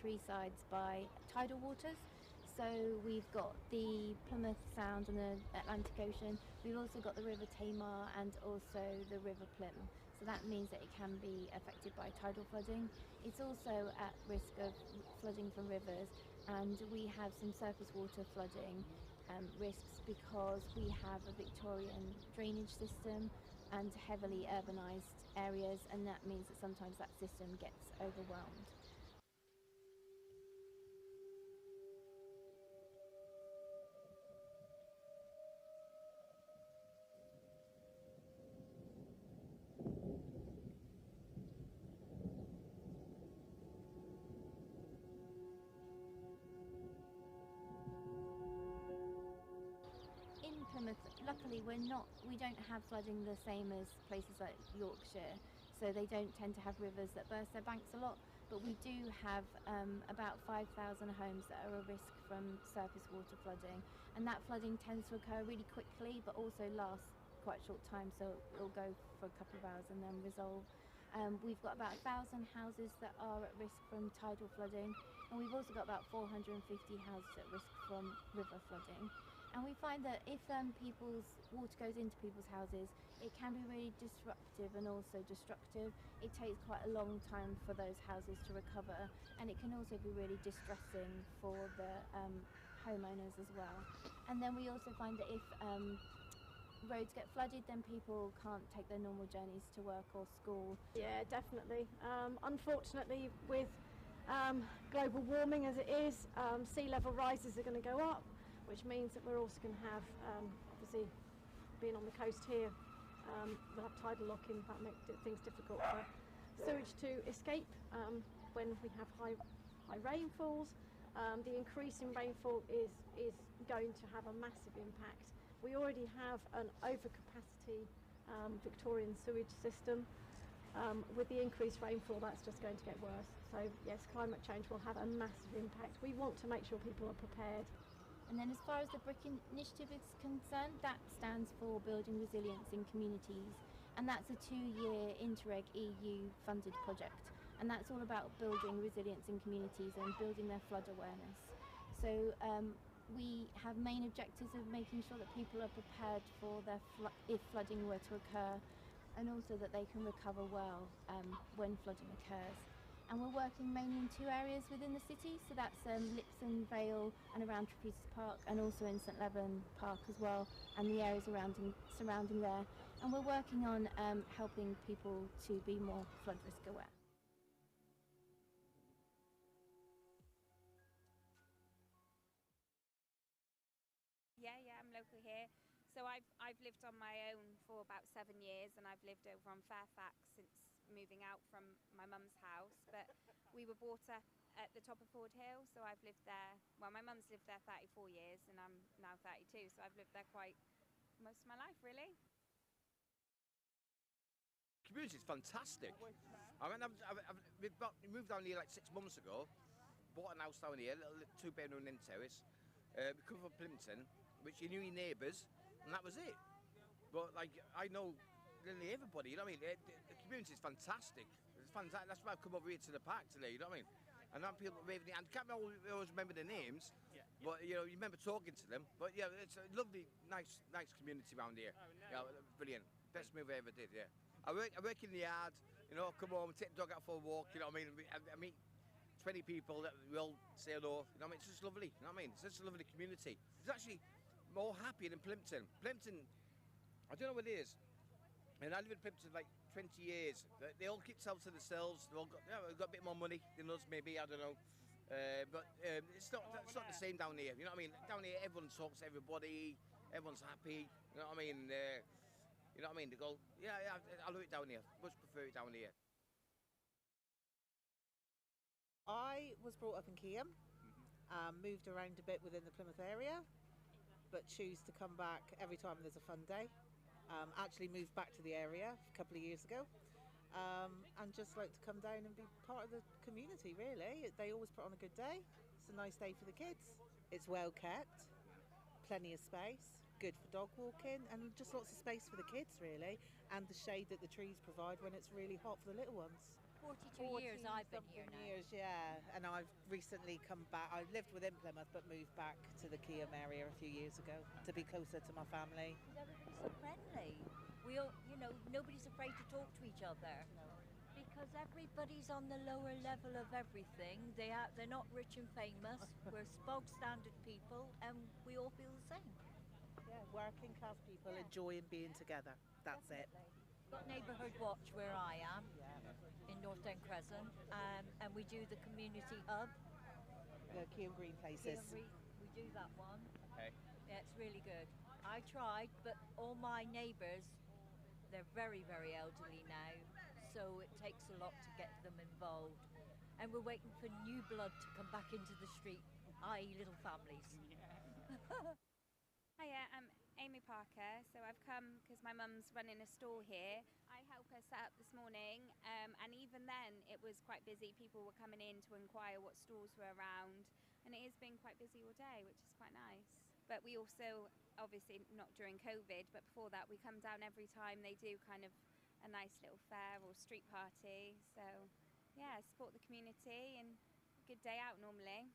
three sides by tidal waters. So we've got the Plymouth Sound and the Atlantic Ocean. We've also got the River Tamar and also the River Plym. So that means that it can be affected by tidal flooding. It's also at risk of flooding from rivers, and we have some surface water flooding risks because we have a Victorian drainage system and heavily urbanised areas, and that means that sometimes that system gets overwhelmed. In Plymouth, luckily we don't have flooding the same as places like Yorkshire, so they don't tend to have rivers that burst their banks a lot, but we do have about 5,000 homes that are at risk from surface water flooding, and that flooding tends to occur really quickly but also lasts quite a short time, so it'll go for a couple of hours and then resolve. We've got about 1,000 houses that are at risk from tidal flooding, and we've also got about 450 houses at risk from river flooding. And we find that if people's water goes into people's houses, it can be really disruptive and also destructive. It takes quite a long time for those houses to recover, and it can also be really distressing for the homeowners as well. And then we also find that if roads get flooded, then people can't take their normal journeys to work or school. Yeah, definitely. Unfortunately, with global warming as it is, sea level rises are going to go up, which means that we're also going to have, obviously, being on the coast here, we'll have tidal locking. That makes things difficult for sewage to escape when we have high rainfalls. The increase in rainfall is going to have a massive impact. We already have an overcapacity Victorian sewage system. With the increased rainfall, that's just going to get worse. So yes, climate change will have a massive impact. We want to make sure people are prepared. And then as far as the BRIC initiative is concerned, that stands for Building Resilience in Communities, and that's a 2-year Interreg-EU funded project, and that's all about building resilience in communities and building their flood awareness. So we have main objectives of making sure that people are prepared for their if flooding were to occur, and also that they can recover well when flooding occurs. And we're working mainly in 2 areas within the city, so that's Lipson Vale and around Trapezes Park, and also in St Leven Park as well, and the areas surrounding there. And we're working on helping people to be more flood risk aware. Yeah, I'm local here. So I've lived on my own for about 7 years, and I've lived over on Fairfax since moving out from my mum's house. But we were brought up at the top of Ford Hill, so I've lived there. Well, my mum's lived there 34 years, and I'm now 32, so I've lived there quite most of my life, really. The community is fantastic. I mean, we moved down here like 6 months ago. Bought a house down here, a little 2-bedroom end terrace. We come from Plimpton, which you knew your neighbours, and that was it. But like, I know nearly everybody, you know what I mean? The community is fantastic. It's fantastic. That's why I've come over here to the park today, you know what I mean? And now people waving the hand. I can't always remember the names, but you know, you remember talking to them. But yeah, it's a lovely, nice community around here. Oh, no. Yeah, brilliant. Best move I ever did, yeah. I work in the yard, you know, come home, take the dog out for a walk, you know what I mean? I meet 20 people that we all say hello, you know what I mean? It's just lovely, you know what I mean? It's just a lovely community. It's actually more happy than Plimpton. Plimpton, I don't know what it is. And I live in Plimpton like 20 years. They all keep themselves to themselves. They've all got, they've got a bit more money than us, maybe, I don't know. But it's not the same down here, you know what I mean? Down here, everyone talks to everybody, everyone's happy, you know what I mean? You know what I mean? They go, yeah, I love it down here. Much prefer it down here. I was brought up in Cllr, moved around a bit within the Plymouth area, but choose to come back every time there's a fun day. Actually moved back to the area a couple of years ago, and just like to come down and be part of the community, really. They always put on a good day. It's a nice day for the kids. It's well kept, plenty of space, good for dog walking, and just lots of space for the kids, really, and the shade that the trees provide when it's really hot for the little ones. 42 years I've been here now. Years, yeah. And I've recently come back. I lived within Plymouth, but moved back to the Cllr area a few years ago to be closer to my family. Everybody's so friendly. We all, nobody's afraid to talk to each other. Because everybody's on the lower level of everything. They're not rich and famous. We're bog standard people, and we all feel the same. Yeah, working class people enjoying being together. That's Definitely. Got Neighbourhood Watch where I am. In North End Crescent, and we do the community hub. The Cllr Green places. We do that one. Okay. Yeah, it's really good. I tried, but all my neighbours, they're very, very elderly now, so it takes a lot to get them involved. And we're waiting for new blood to come back into the street, i.e. little families. Hiya, I'm Amy Parker. So I've come because my mum's running a store here. I help her set up this morning, and even then it was quite busy. People were coming in to inquire what stores were around, and it has been quite busy all day, which is quite nice. But we also, obviously not during COVID, but before that, we come down every time they do kind of a nice little fair or street party. So yeah, support the community and a good day out normally.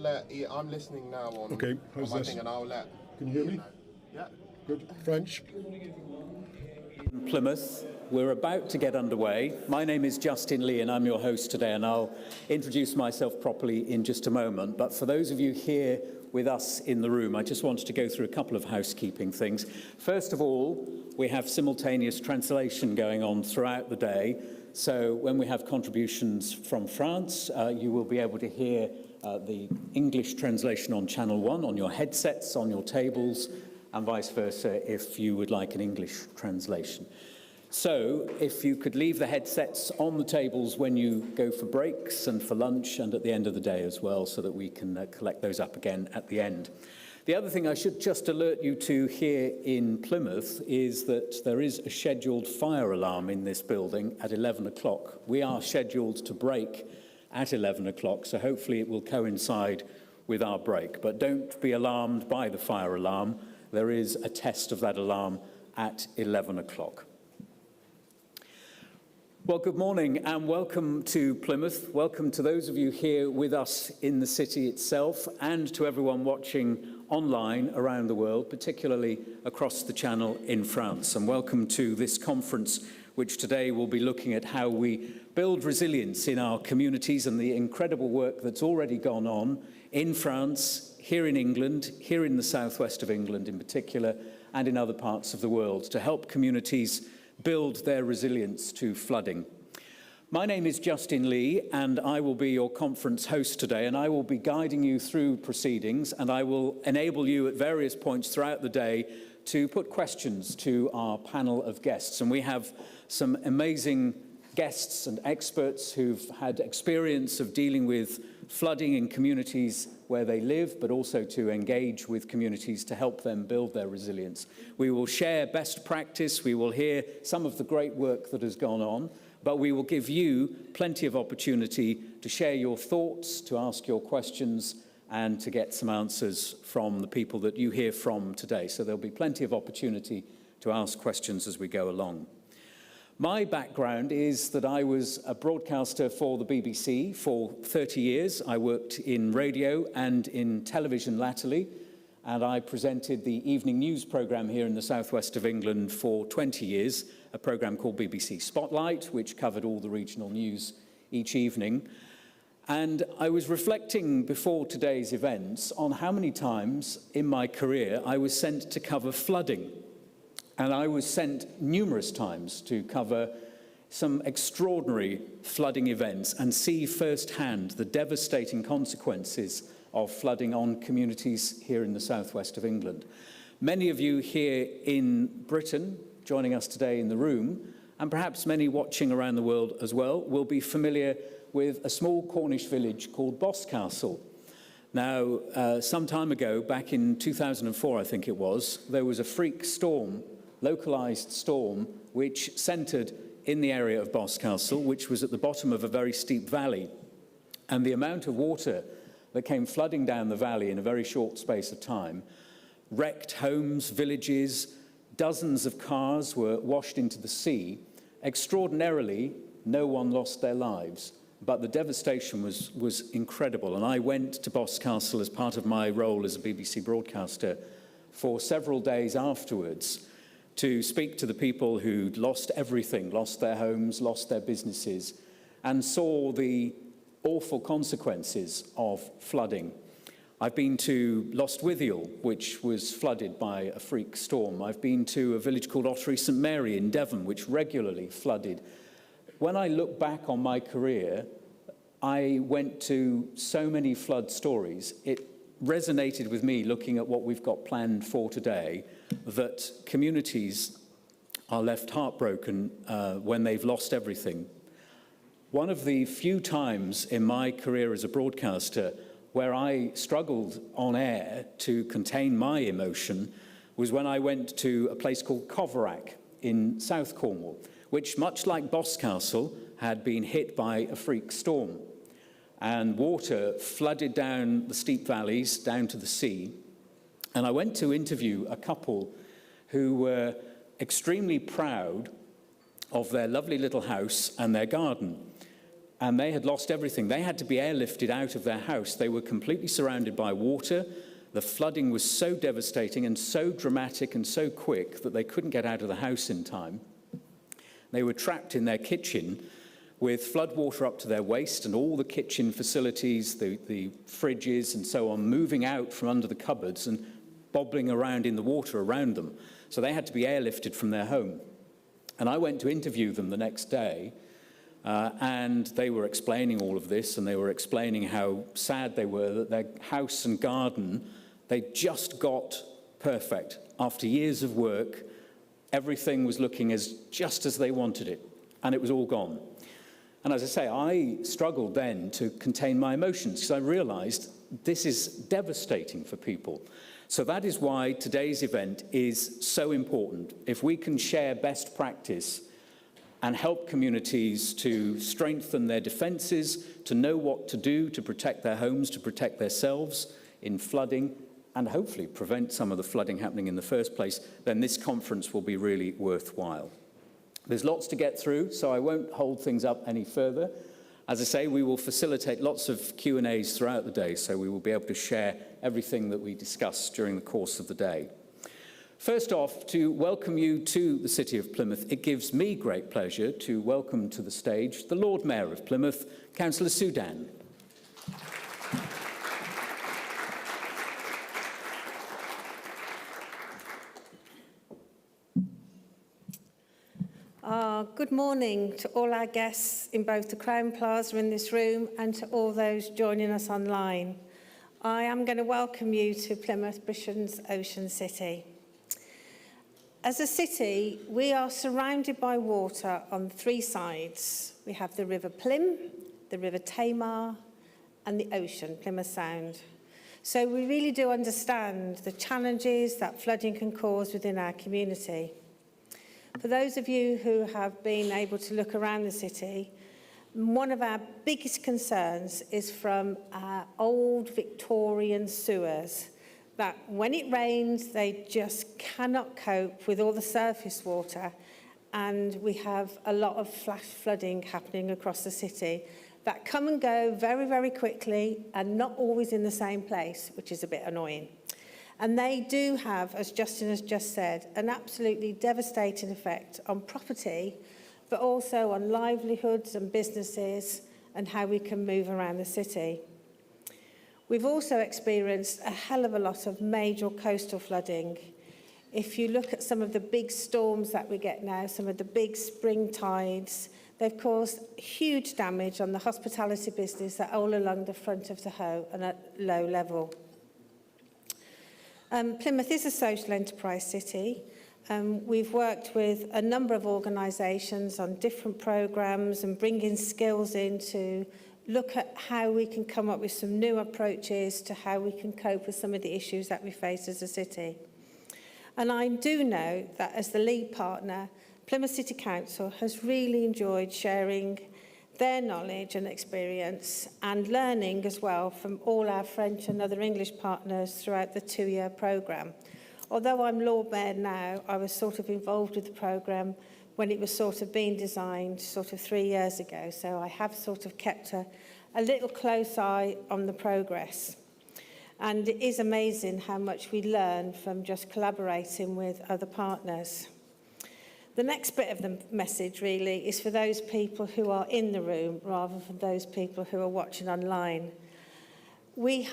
let. I'm listening now on. Okay, how's on my this? thing, and I'll let. Can you hear me? Yeah. Good. French. In Plymouth, we're about to get underway. My name is Justin Leigh and I'm your host today, and I'll introduce myself properly in just a moment. But for those of you here with us in the room, I just wanted to go through a couple of housekeeping things. First of all, we have simultaneous translation going on throughout the day. So when we have contributions from France, you will be able to hear the English translation on Channel 1, on your headsets, on your tables, and vice versa if you would like an English translation. So if you could leave the headsets on the tables when you go for breaks and for lunch and at the end of the day as well, so that we can collect those up again at the end. The other thing I should just alert you to here in Plymouth is that there is a scheduled fire alarm in this building at 11 o'clock. We are scheduled to break at 11 o'clock, so hopefully it will coincide with our break. But don't be alarmed by the fire alarm. There is a test of that alarm at 11 o'clock. Well, good morning and welcome to Plymouth. Welcome to those of you here with us in the city itself, and to everyone watching online around the world, particularly across the channel in France. And welcome to this conference, which today will be looking at how we build resilience in our communities and the incredible work that's already gone on in France, here in England, here in the southwest of England in particular, and in other parts of the world, to help communities build their resilience to flooding. My name is Justin Leigh, and I will be your conference host today, and I will be guiding you through proceedings, and I will enable you at various points throughout the day to put questions to our panel of guests. And we have some amazing guests and experts who've had experience of dealing with flooding in communities where they live, but also to engage with communities to help them build their resilience. We will share best practice, we will hear some of the great work that has gone on, but we will give you plenty of opportunity to share your thoughts, to ask your questions, and to get some answers from the people that you hear from today. So there'll be plenty of opportunity to ask questions as we go along. My background is that I was a broadcaster for the BBC for 30 years. I worked in radio and in television latterly, and I presented the evening news programme here in the southwest of England for 20 years, a programme called BBC Spotlight, which covered all the regional news each evening. And I was reflecting before today's events on how many times in my career I was sent to cover flooding. And I was sent numerous times to cover some extraordinary flooding events and see firsthand the devastating consequences of flooding on communities here in the southwest of England. Many of you here in Britain, joining us today in the room, and perhaps many watching around the world as well, will be familiar with a small Cornish village called Boscastle. Now, some time ago, back in 2004, I think it was, there was a freak storm, localised storm, which centred in the area of Boscastle, which was at the bottom of a very steep valley. And the amount of water that came flooding down the valley in a very short space of time wrecked homes, villages, dozens of cars were washed into the sea. Extraordinarily, no one lost their lives, but the devastation was incredible. And I went to Boscastle as part of my role as a BBC broadcaster for several days afterwards to speak to the people who'd lost everything, lost their homes, lost their businesses, and saw the awful consequences of flooding. I've been to Lostwithiel, which was flooded by a freak storm. I've been to a village called Ottery St Mary in Devon, which regularly flooded. When I look back on my career, I went to so many flood stories. It resonated with me looking at what we've got planned for today, that communities are left heartbroken when they've lost everything. One of the few times in my career as a broadcaster where I struggled on air to contain my emotion was when I went to a place called Cllr in South Cornwall, which, much like Boscastle, had been hit by a freak storm. And water flooded down the steep valleys, down to the sea. And I went to interview a couple who were extremely proud of their lovely little house and their garden. and they had lost everything. They had to be airlifted out of their house. They were completely surrounded by water. The flooding was so devastating and so dramatic and so quick that they couldn't get out of the house in time. They were trapped in their kitchen with flood water up to their waist and all the kitchen facilities, the fridges and so on, moving out from under the cupboards and bobbling around in the water around them. So they had to be airlifted from their home. And I went to interview them the next day, and they were explaining all of this, and they were explaining how sad they were that their house and garden, they just got perfect. After years of work, everything was looking just as they wanted it, and it was all gone. And as I say, I struggled then to contain my emotions because I realized this is devastating for people. So that is why today's event is so important. If we can share best practice and help communities to strengthen their defences, to know what to do to protect their homes, to protect themselves in flooding, and hopefully prevent some of the flooding happening in the first place, then this conference will be really worthwhile. There's lots to get through, so I won't hold things up any further. As I say, we will facilitate lots of Q&As throughout the day, so we will be able to share everything that we discuss during the course of the day. First off, to welcome you to the City of Plymouth, it gives me great pleasure to welcome to the stage the Lord Mayor of Plymouth, Cllr Sue Dann. Good morning to all our guests in both the Crown Plaza in this room and to all those joining us online. I am going to welcome you to Plymouth, Britain's Ocean City. As a city, we are surrounded by water on three sides. We have the River Plym, the River Tamar, and the ocean, Plymouth Sound. So we really do understand the challenges that flooding can cause within our community. For those of you who have been able to look around the city, one of our biggest concerns is from our old Victorian sewers, that when it rains, they just cannot cope with all the surface water, and we have a lot of flash flooding happening across the city that come and go very, very quickly and not always in the same place, which is a bit annoying. And they do have, as Justin has just said, an absolutely devastating effect on property, but also on livelihoods and businesses and how we can move around the city. We've also experienced a hell of a lot of major coastal flooding. If you look at some of the big storms that we get now, some of the big spring tides, they've caused huge damage on the hospitality business that are all along the front of the Hoe and at low level. Plymouth is a social enterprise city. We've worked with a number of organisations on different programmes and bringing skills in to look at how we can come up with some new approaches to how we can cope with some of the issues that we face as a city. And I do know that as the lead partner, Plymouth City Council has really enjoyed sharing their knowledge and experience and learning as well from all our French and other English partners throughout the two-year programme. Although I'm Lord Mayor now, I was sort of involved with the programme when it was sort of being designed sort of 3 years ago, so I have sort of kept a little close eye on the progress. And it is amazing how much we learn from just collaborating with other partners. The next bit of the message really is for those people who are in the room rather than those people who are watching online. We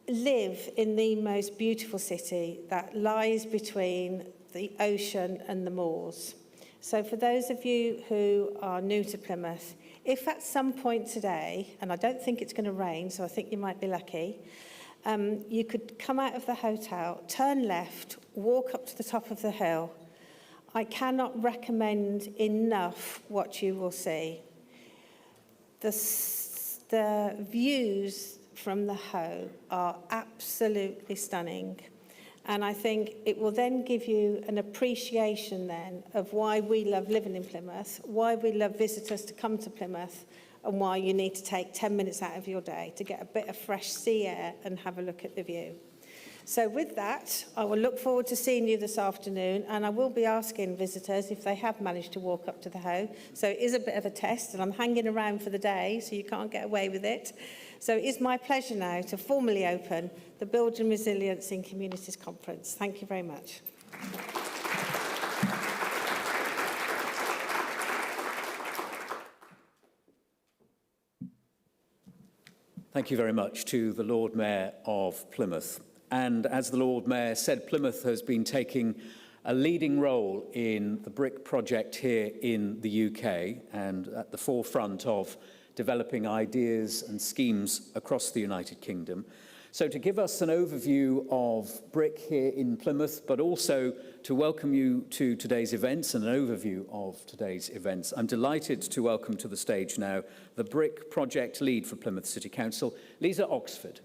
live in the most beautiful city that lies between the ocean and the moors. So for those of you who are new to Plymouth, if at some point today, and I don't think it's going to rain, so I think you might be lucky, you could come out of the hotel, turn left, walk up to the top of the hill. I cannot recommend enough what you will see. The views from the Hoe are absolutely stunning. And I think it will then give you an appreciation then of why we love living in Plymouth, why we love visitors to come to Plymouth, and why you need to take 10 minutes out of your day to get a bit of fresh sea air and have a look at the view. So with that, I will look forward to seeing you this afternoon, and I will be asking visitors if they have managed to walk up to the Hoe. So it is a bit of a test, and I'm hanging around for the day, so you can't get away with it. So it is my pleasure now to formally open the Building Resilience in Communities Conference. Thank you very much. Thank you very much to the Lord Mayor of Plymouth. And as the Lord Mayor said, Plymouth has been taking a leading role in the BRIC project here in the UK and at the forefront of developing ideas and schemes across the United Kingdom. So to give us an overview of BRIC here in Plymouth, but also to welcome you to today's events and an overview of today's events, I'm delighted to welcome to the stage now the BRIC project lead for Plymouth City Council, Liza Oxford.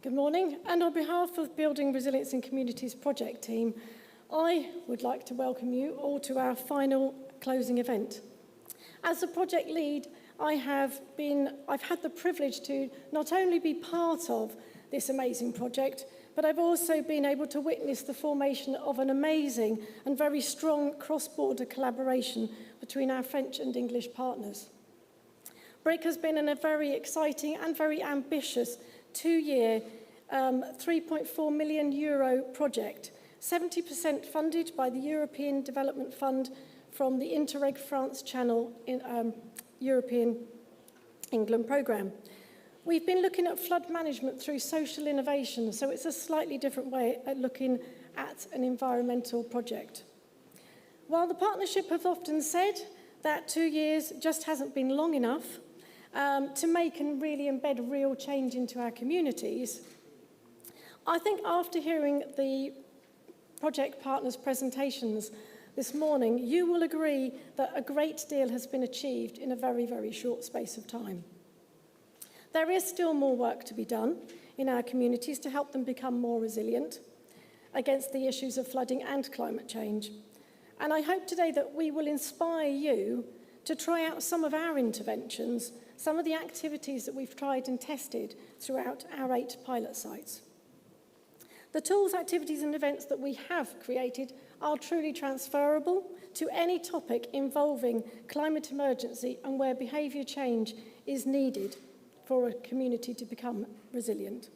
Good morning, and on behalf of Building Resilience in Communities project team, I would like to welcome you all to our final closing event. As the project lead, I've had the privilege to not only be part of this amazing project, but I've also been able to witness the formation of an amazing and very strong cross-border collaboration between our French and English partners. BRIC has been in a very exciting and very ambitious two-year, €3.4 million project, 70% funded by the European Development Fund from the Interreg France Channel in European England programme. We've been looking at flood management through social innovation, so it's a slightly different way at looking at an environmental project. While the partnership have often said that 2 years just hasn't been long enough to make and really embed real change into our communities, I think after hearing the project partners' presentations this morning, you will agree that a great deal has been achieved in a very, very short space of time. There is still more work to be done in our communities to help them become more resilient against the issues of flooding and climate change. And I hope today that we will inspire you to try out some of our interventions, some of the activities that we've tried and tested throughout our 8 pilot sites. The tools, activities and events that we have created are truly transferable to any topic involving climate emergency and where behaviour change is needed for a community to become resilient.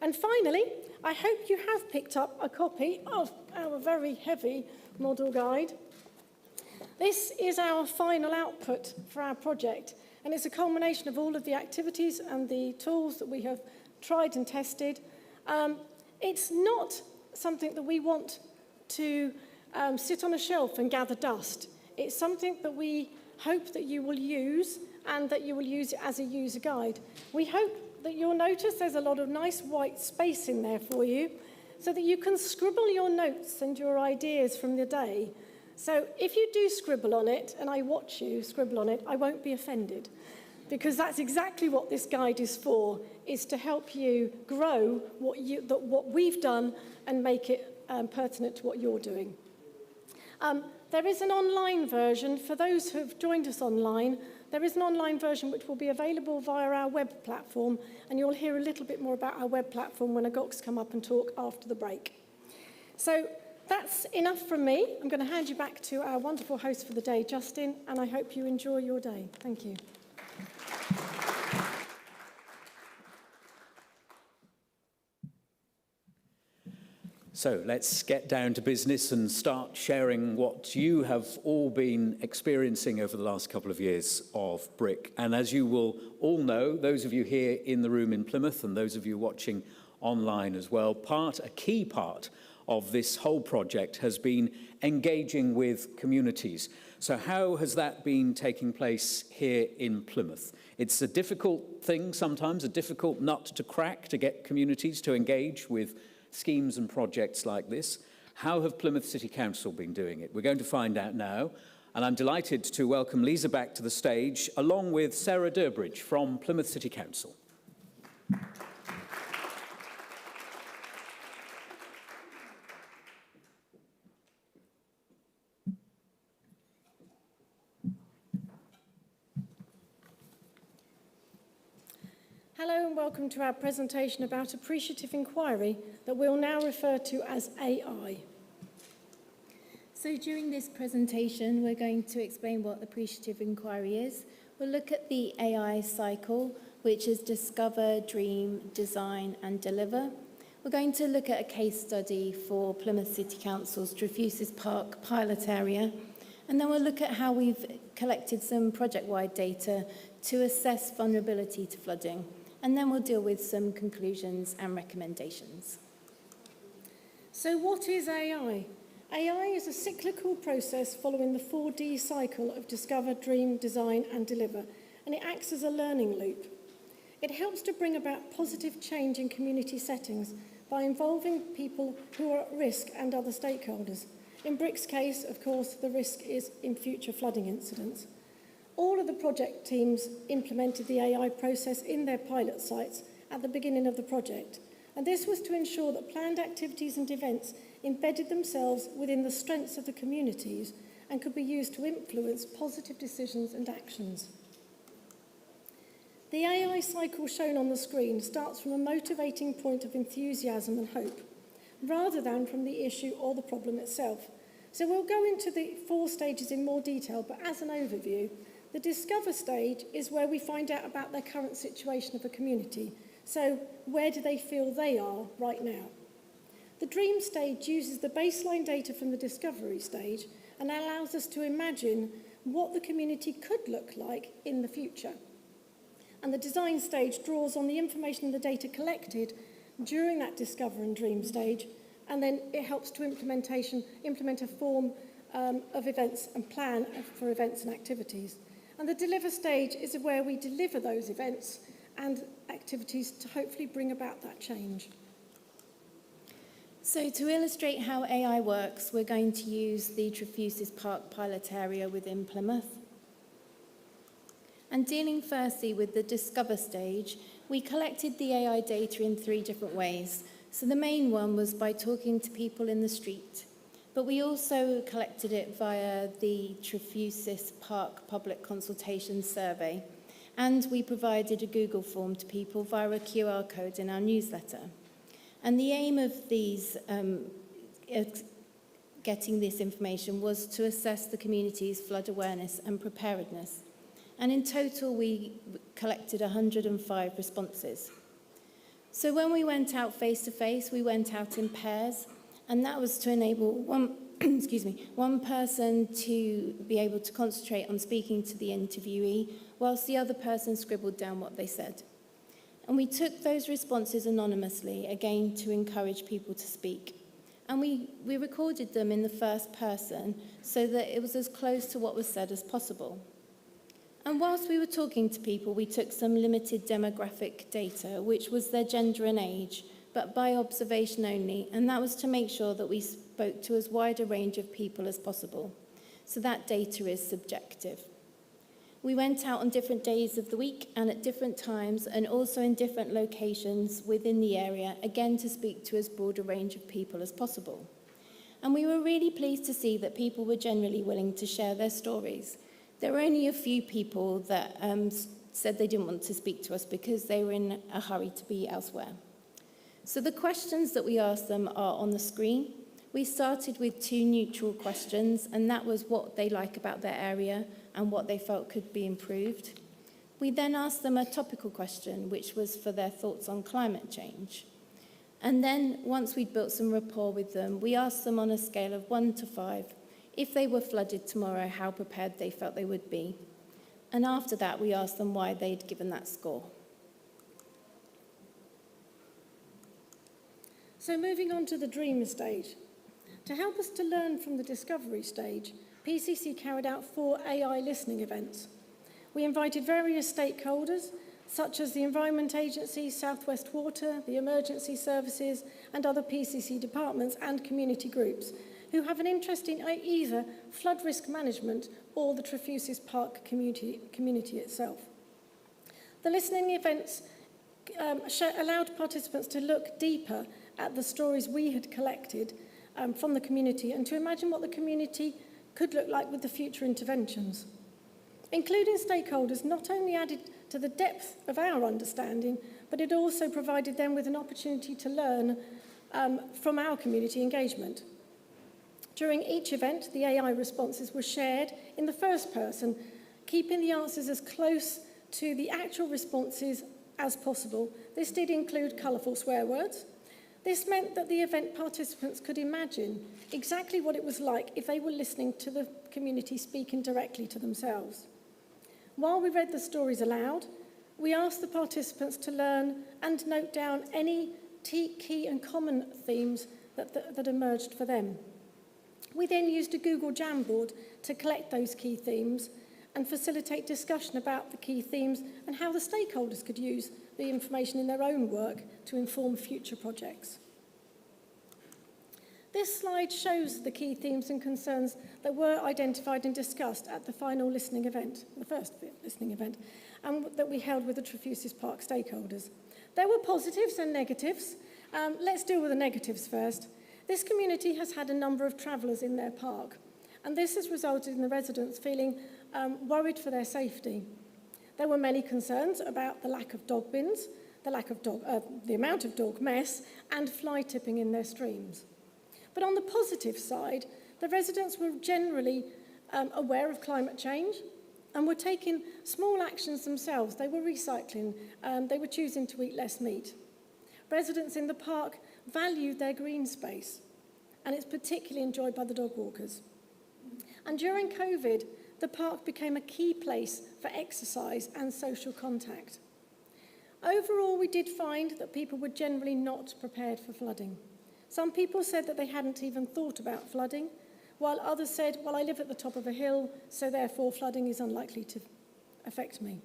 And finally, I hope you have picked up a copy of our very heavy model guide. This is our final output for our project, and it's a culmination of all of the activities and the tools that we have tried and tested. It's not something that we want to sit on a shelf and gather dust. It's something that we hope that you will use and that you will use it as a user guide. We hope that you'll notice there's a lot of nice white space in there for you so that you can scribble your notes and your ideas from the day. So if you do scribble on it and I watch you scribble on it, I won't be offended, because that's exactly what this guide is for, is to help you grow what we've done and make it pertinent to what you're doing. There is an online version for those who have joined us online. There is an online version which will be available via our web platform, and you'll hear a little bit more about our web platform when Agox come up and talk after the break. So that's enough from me. I'm going to hand you back to our wonderful host for the day, Justin, and I hope you enjoy your day. Thank you. So let's get down to business and start sharing what you have all been experiencing over the last couple of years of BRIC. And as you will all know, those of you here in the room in Plymouth and those of you watching online as well, a key part of this whole project has been engaging with communities. So how has that been taking place here in Plymouth? It's a difficult thing sometimes, a difficult nut to crack to get communities to engage with schemes and projects like this. How have Plymouth City Council been doing it? We're going to find out now, and I'm delighted to welcome Liza back to the stage, along with Sarah Durbridge from Plymouth City Council. Hello and welcome to our presentation about appreciative inquiry that we'll now refer to as AI. So during this presentation, we're going to explain what appreciative inquiry is. We'll look at the AI cycle, which is discover, dream, design and deliver. We're going to look at a case study for Plymouth City Council's Trefusis Park pilot area. And then we'll look at how we've collected some project-wide data to assess vulnerability to flooding. And then we'll deal with some conclusions and recommendations. So what is AI? AI is a cyclical process following the 4D cycle of discover, dream, design and deliver, and it acts as a learning loop. It helps to bring about positive change in community settings by involving people who are at risk and other stakeholders. In BRIC's case, of course, the risk is in future flooding incidents. All of the project teams implemented the AI process in their pilot sites at the beginning of the project, and this was to ensure that planned activities and events embedded themselves within the strengths of the communities and could be used to influence positive decisions and actions. The AI cycle shown on the screen starts from a motivating point of enthusiasm and hope, rather than from the issue or the problem itself. So we'll go into the 4 stages in more detail, but as an overview, the discover stage is where we find out about the current situation of a community. So where do they feel they are right now? The dream stage uses the baseline data from the discovery stage and allows us to imagine what the community could look like in the future. And the design stage draws on the information and the data collected during that discover and dream stage, and then it helps to implement a form of events and plan for events and activities. And the deliver stage is where we deliver those events and activities to hopefully bring about that change. So to illustrate how AI works, we're going to use the Trefusis Park pilot area within Plymouth. And dealing firstly with the discover stage, we collected the AI data in 3 different ways. So the main one was by talking to people in the street, but we also collected it via the Trefusis Park public consultation survey, and we provided a Google form to people via a QR code in our newsletter. And the aim of these, getting this information, was to assess the community's flood awareness and preparedness. And in total, we collected 105 responses. So when we went out face-to-face, we went out in pairs, and that was to enable one person to be able to concentrate on speaking to the interviewee, whilst the other person scribbled down what they said. And we took those responses anonymously, again, to encourage people to speak. And we recorded them in the first person so that it was as close to what was said as possible. And whilst we were talking to people, we took some limited demographic data, which was their gender and age, but by observation only, and that was to make sure that we spoke to as wide a range of people as possible. So that data is subjective. We went out on different days of the week and at different times, and also in different locations within the area, again to speak to as broad a range of people as possible. And we were really pleased to see that people were generally willing to share their stories. There were only a few people that said they didn't want to speak to us because they were in a hurry to be elsewhere. So the questions that we asked them are on the screen. We started with 2 neutral questions, and that was what they like about their area and what they felt could be improved. We then asked them a topical question, which was for their thoughts on climate change. And then, once we'd built some rapport with them, we asked them on a scale of 1 to 5, if they were flooded tomorrow, how prepared they felt they would be. And after that, we asked them why they'd given that score. So moving on to the dream stage. To help us to learn from the discovery stage, PCC carried out 4 AI listening events. We invited various stakeholders, such as the Environment Agency, South West Water, the Emergency Services, and other PCC departments and community groups, who have an interest in either flood risk management or the Trefusis Park community itself. The listening events allowed participants to look deeper at the stories we had collected from the community and to imagine what the community could look like with the future interventions. Including stakeholders not only added to the depth of our understanding, but it also provided them with an opportunity to learn from our community engagement. During each event, the AI responses were shared in the first person, keeping the answers as close to the actual responses as possible. This did include colourful swear words. This meant that the event participants could imagine exactly what it was like if they were listening to the community speaking directly to themselves. While we read the stories aloud, we asked the participants to learn and note down any key and common themes that emerged for them. We then used a Google Jamboard to collect those key themes and facilitate discussion about the key themes and how the stakeholders could use the information in their own work to inform future projects. This slide shows the key themes and concerns that were identified and discussed at the final listening event, the first listening event, and that we held with the Trefusis Park stakeholders. There were positives and negatives. Let's deal with the negatives first. This community has had a number of travellers in their park, and this has resulted in the residents feeling worried for their safety. There were many concerns about the lack of dog bins, the amount of dog mess, and fly tipping in their streams. But on the positive side, the residents were generally aware of climate change and were taking small actions themselves. They were recycling, they were choosing to eat less meat. Residents in the park valued their green space, and it's particularly enjoyed by the dog walkers. And during COVID, the park became a key place for exercise and social contact. Overall, we did find that people were generally not prepared for flooding. Some people said that they hadn't even thought about flooding, while others said, well, I live at the top of a hill, so therefore flooding is unlikely to affect me.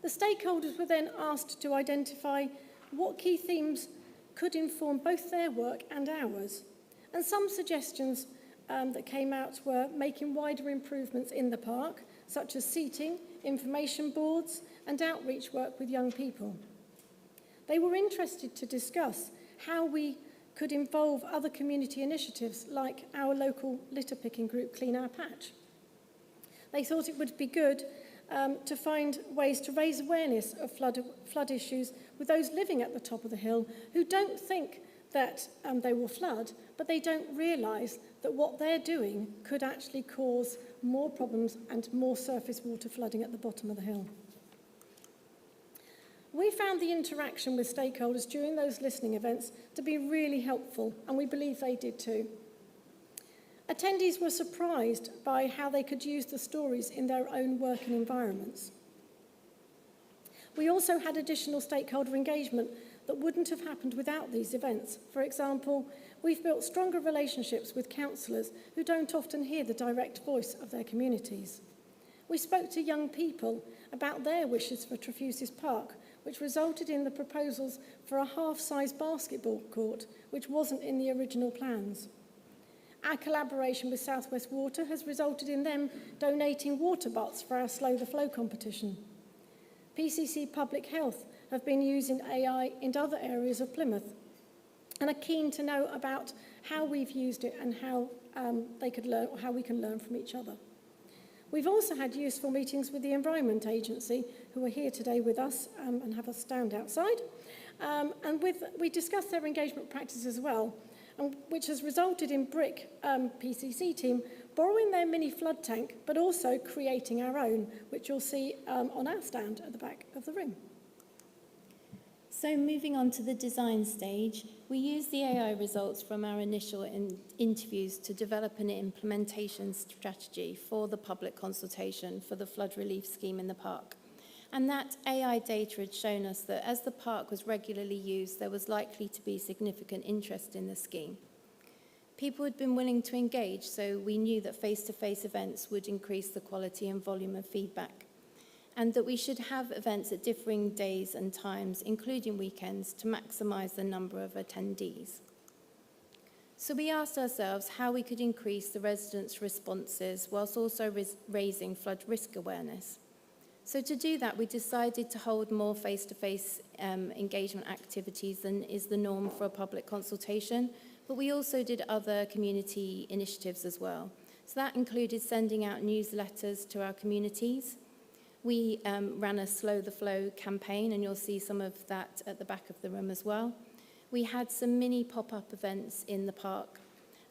The stakeholders were then asked to identify what key themes could inform both their work and ours. And some suggestions that came out were making wider improvements in the park, such as seating, information boards, and outreach work with young people. They were interested to discuss how we could involve other community initiatives like our local litter picking group, Clean Our Patch. They thought it would be good to find ways to raise awareness of flood issues with those living at the top of the hill who don't think that they will flood, but they don't realise that what they're doing could actually cause more problems and more surface water flooding at the bottom of the hill. We found the interaction with stakeholders during those listening events to be really helpful, and we believe they did too. Attendees were surprised by how they could use the stories in their own working environments. We also had additional stakeholder engagement that wouldn't have happened without these events. For example, we've built stronger relationships with councillors who don't often hear the direct voice of their communities. We spoke to young people about their wishes for Trefusis Park, which resulted in the proposals for a half-size basketball court, which wasn't in the original plans. Our collaboration with South West Water has resulted in them donating water bots for our Slow the Flow competition. PCC Public Health have been using AI in other areas of Plymouth and are keen to know about how we've used it and how we can learn from each other. We've also had useful meetings with the Environment Agency, who are here today with us and have us stand outside. We discussed their engagement practice as well, which has resulted in BRIC PCC team borrowing their mini flood tank, but also creating our own, which you'll see on our stand at the back of the room. So moving on to the design stage, we used the AI results from our initial interviews to develop an implementation strategy for the public consultation for the flood relief scheme in the park. And that AI data had shown us that as the park was regularly used, there was likely to be significant interest in the scheme. People had been willing to engage, so we knew that face-to-face events would increase the quality and volume of feedback, and that we should have events at differing days and times, including weekends, to maximise the number of attendees. So we asked ourselves how we could increase the residents' responses whilst also raising flood risk awareness. So to do that, we decided to hold more face-to-face engagement activities than is the norm for a public consultation, but we also did other community initiatives as well. So that included sending out newsletters to our communities. We ran a Slow the Flow campaign, and you'll see some of that at the back of the room as well. We had some mini pop-up events in the park.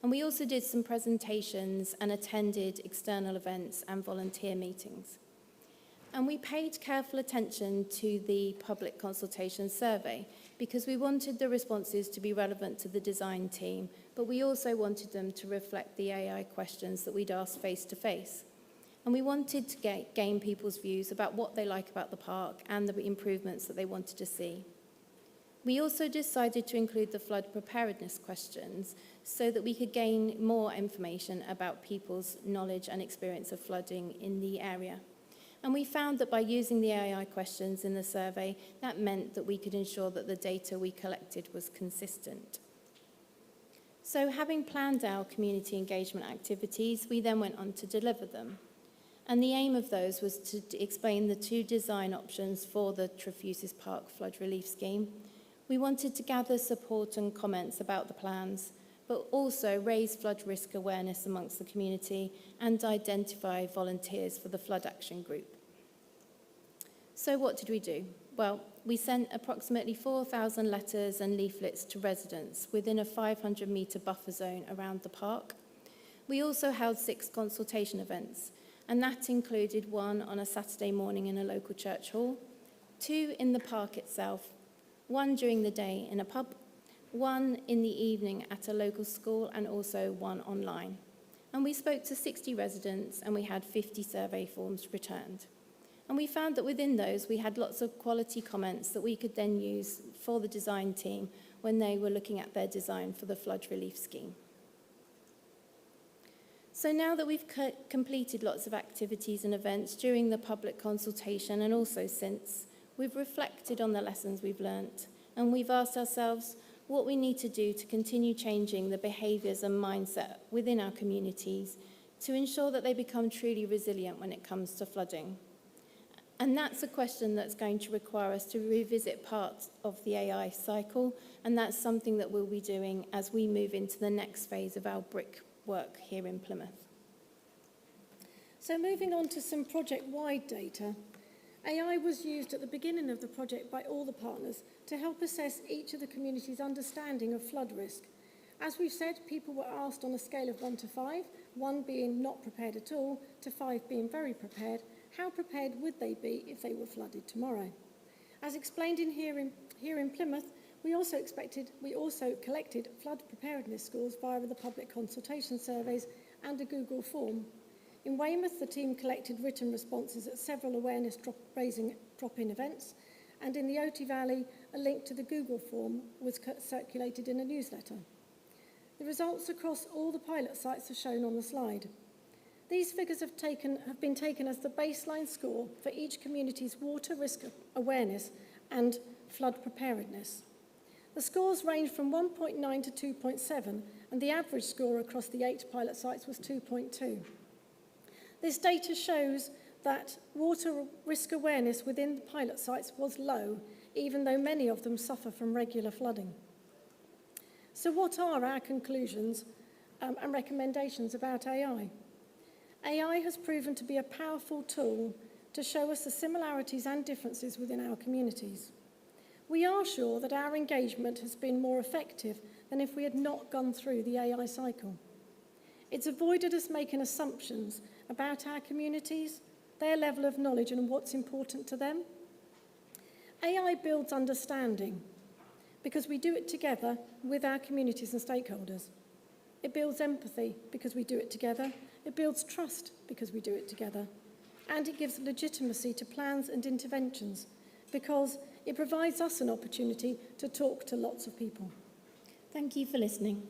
And we also did some presentations and attended external events and volunteer meetings. And we paid careful attention to the public consultation survey because we wanted the responses to be relevant to the design team, but we also wanted them to reflect the AI questions that we'd asked face to face. And we wanted to gain people's views about what they like about the park and the improvements that they wanted to see. We also decided to include the flood preparedness questions so that we could gain more information about people's knowledge and experience of flooding in the area. And we found that by using the AI questions in the survey, that meant that we could ensure that the data we collected was consistent. So having planned our community engagement activities, we then went on to deliver them. And the aim of those was to explain the 2 design options for the Trefusis Park flood relief scheme. We wanted to gather support and comments about the plans, but also raise flood risk awareness amongst the community and identify volunteers for the flood action group. So what did we do? Well, we sent approximately 4,000 letters and leaflets to residents within a 500-metre buffer zone around the park. We also held 6 consultation events, and that included 1 on a Saturday morning in a local church hall, 2 in the park itself, 1 during the day in a pub, 1 in the evening at a local school, and also 1 online. And we spoke to 60 residents, and we had 50 survey forms returned. And we found that within those, we had lots of quality comments that we could then use for the design team when they were looking at their design for the flood relief scheme. So now that we've completed lots of activities and events during the public consultation and also since, we've reflected on the lessons we've learnt, and we've asked ourselves what we need to do to continue changing the behaviours and mindset within our communities to ensure that they become truly resilient when it comes to flooding. And that's a question that's going to require us to revisit parts of the AI cycle, and that's something that we'll be doing as we move into the next phase of our BRIC work here in Plymouth. So moving on to some project-wide data, AI was used at the beginning of the project by all the partners to help assess each of the community's understanding of flood risk. As we've said, people were asked on a scale of 1 to 5, 1 being not prepared at all, to 5 being very prepared, how prepared would they be if they were flooded tomorrow? As explained here in Plymouth, we also collected flood preparedness scores via the public consultation surveys and a Google form. In Weymouth, the team collected written responses at several awareness raising drop-in events, and in the Oti Valley, a link to the Google form was circulated in a newsletter. The results across all the pilot sites are shown on the slide. These figures have been taken as the baseline score for each community's water risk awareness and flood preparedness. The scores range from 1.9 to 2.7, and the average score across the 8 pilot sites was 2.2. This data shows that water risk awareness within the pilot sites was low, even though many of them suffer from regular flooding. So what are our conclusions and recommendations about AI? AI has proven to be a powerful tool to show us the similarities and differences within our communities. We are sure that our engagement has been more effective than if we had not gone through the AI cycle. It's avoided us making assumptions about our communities, their level of knowledge and what's important to them. AI builds understanding because we do it together with our communities and stakeholders. It builds empathy because we do it together. It builds trust because we do it together. And it gives legitimacy to plans and interventions because it provides us an opportunity to talk to lots of people. Thank you for listening.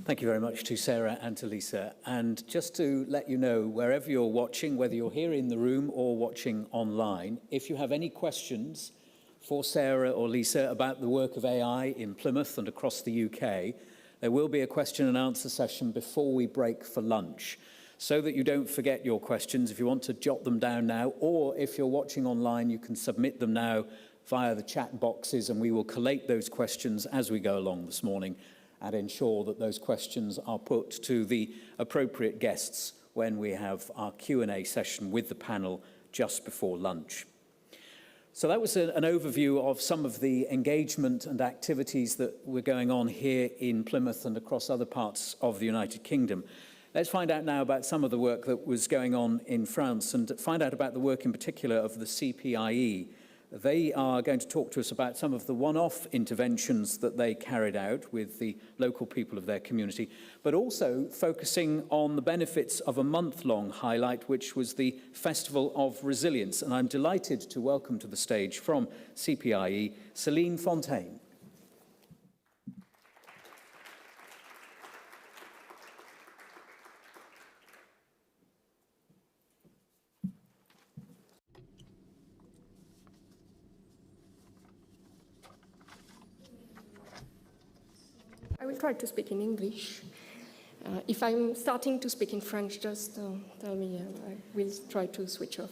Thank you very much to Sarah and to Lisa. And just to let you know, wherever you're watching, whether you're here in the room or watching online, if you have any questions for Sarah or Lisa about the work of AI in Plymouth and across the UK, there will be a question and answer session before we break for lunch. So that you don't forget your questions, if you want to jot them down now, or if you're watching online, you can submit them now via the chat boxes, and we will collate those questions as we go along this morning and ensure that those questions are put to the appropriate guests when we have our Q&A session with the panel just before lunch. So that was an overview of some of the engagement and activities that were going on here in Plymouth and across other parts of the United Kingdom. Let's find out now about some of the work that was going on in France and find out about the work in particular of the CPIE. They are going to talk to us about some of the one-off interventions that they carried out with the local people of their community, but also focusing on the benefits of a month-long highlight, which was the Festival of Resilience. And I'm delighted to welcome to the stage from CPIE, Celine Fontaine. I will try to speak in English. If I'm starting to speak in French, just tell me. I will try to switch off.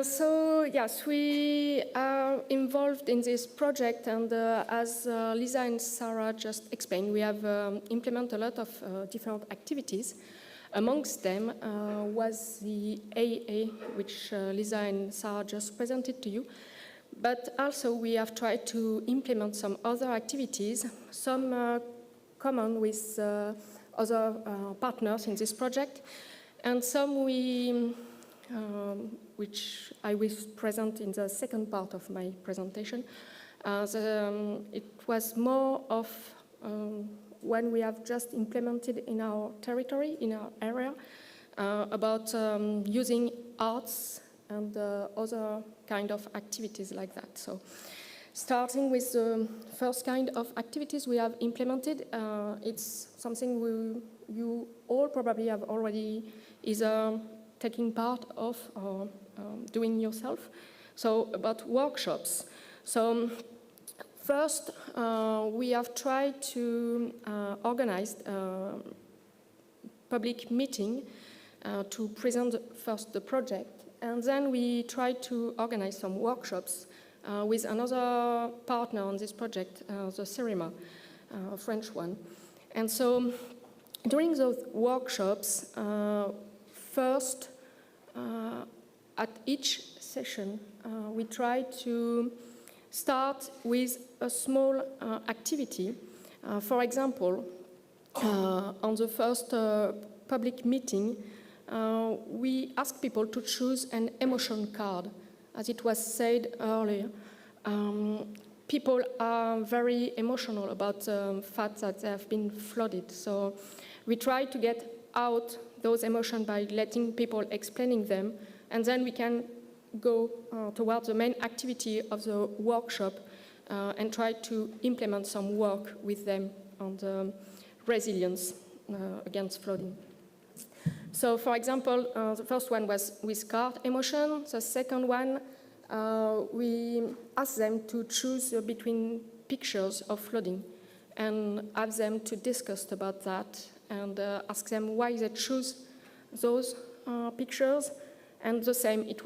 So yes, we are involved in this project, and as Liza and Sarah just explained, we have implemented a lot of different activities. Amongst them was the AA, which Liza and Sarah just presented to you. But also we have tried to implement some other activities, some common with other partners in this project, and some which I will present in the second part of my presentation. It was more of when we have just implemented in our territory, in our area, about using arts and other kind of activities like that. So starting with the first kind of activities we have implemented, it's something you all probably have already either taking part of or doing yourself. So about workshops. So first, we have tried to organize a public meeting to present first the project. And then we tried to organize some workshops with another partner on this project, the CERIMA, a French one. And so during those workshops, first, at each session, we tried to start with a small activity. For example, on the first public meeting, we asked people to choose an emotion card. As it was said earlier, people are very emotional about the fact that they have been flooded. So we try to get out those emotions by letting people explaining them, and then we can go towards the main activity of the workshop and try to implement some work with them on the resilience against flooding. So, for example, the first one was with card emotion. The second one, we asked them to choose between pictures of flooding and ask them to discuss about that and ask them why they choose those pictures. And the same, it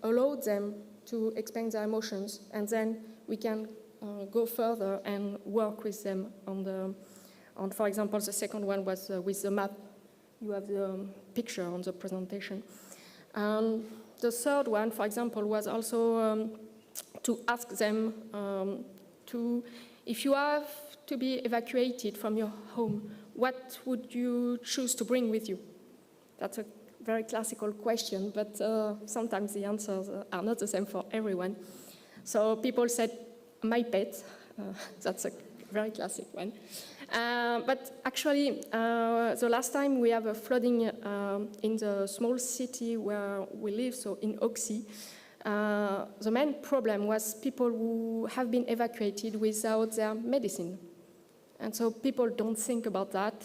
allowed them to explain their emotions, and then we can go further and work with them on, for example, the second one was with the map. You have the picture on the presentation. The third one, for example, was also to ask them if you have to be evacuated from your home, what would you choose to bring with you? That's a very classical question, but sometimes the answers are not the same for everyone. So people said, my pet. That's a very classic one. But actually, the last time we have a flooding in the small city where we live, so in Oxy, the main problem was people who have been evacuated without their medicine. And so people don't think about that,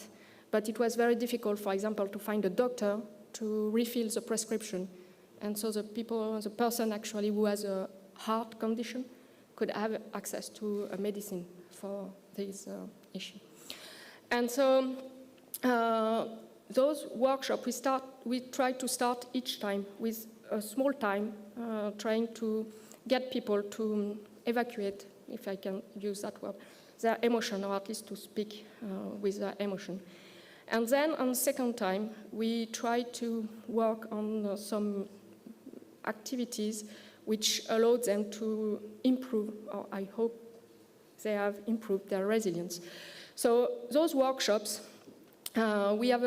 but it was very difficult, for example, to find a doctor to refill the prescription. And so the person actually who has a heart condition could have access to a medicine for this issue. And so those workshops, we try to start each time with a small time, trying to get people to evacuate, if I can use that word, their emotion, or at least to speak with their emotion. And then on the second time, we try to work on some activities which allow them to improve, or I hope they have improved their resilience. So those workshops, we have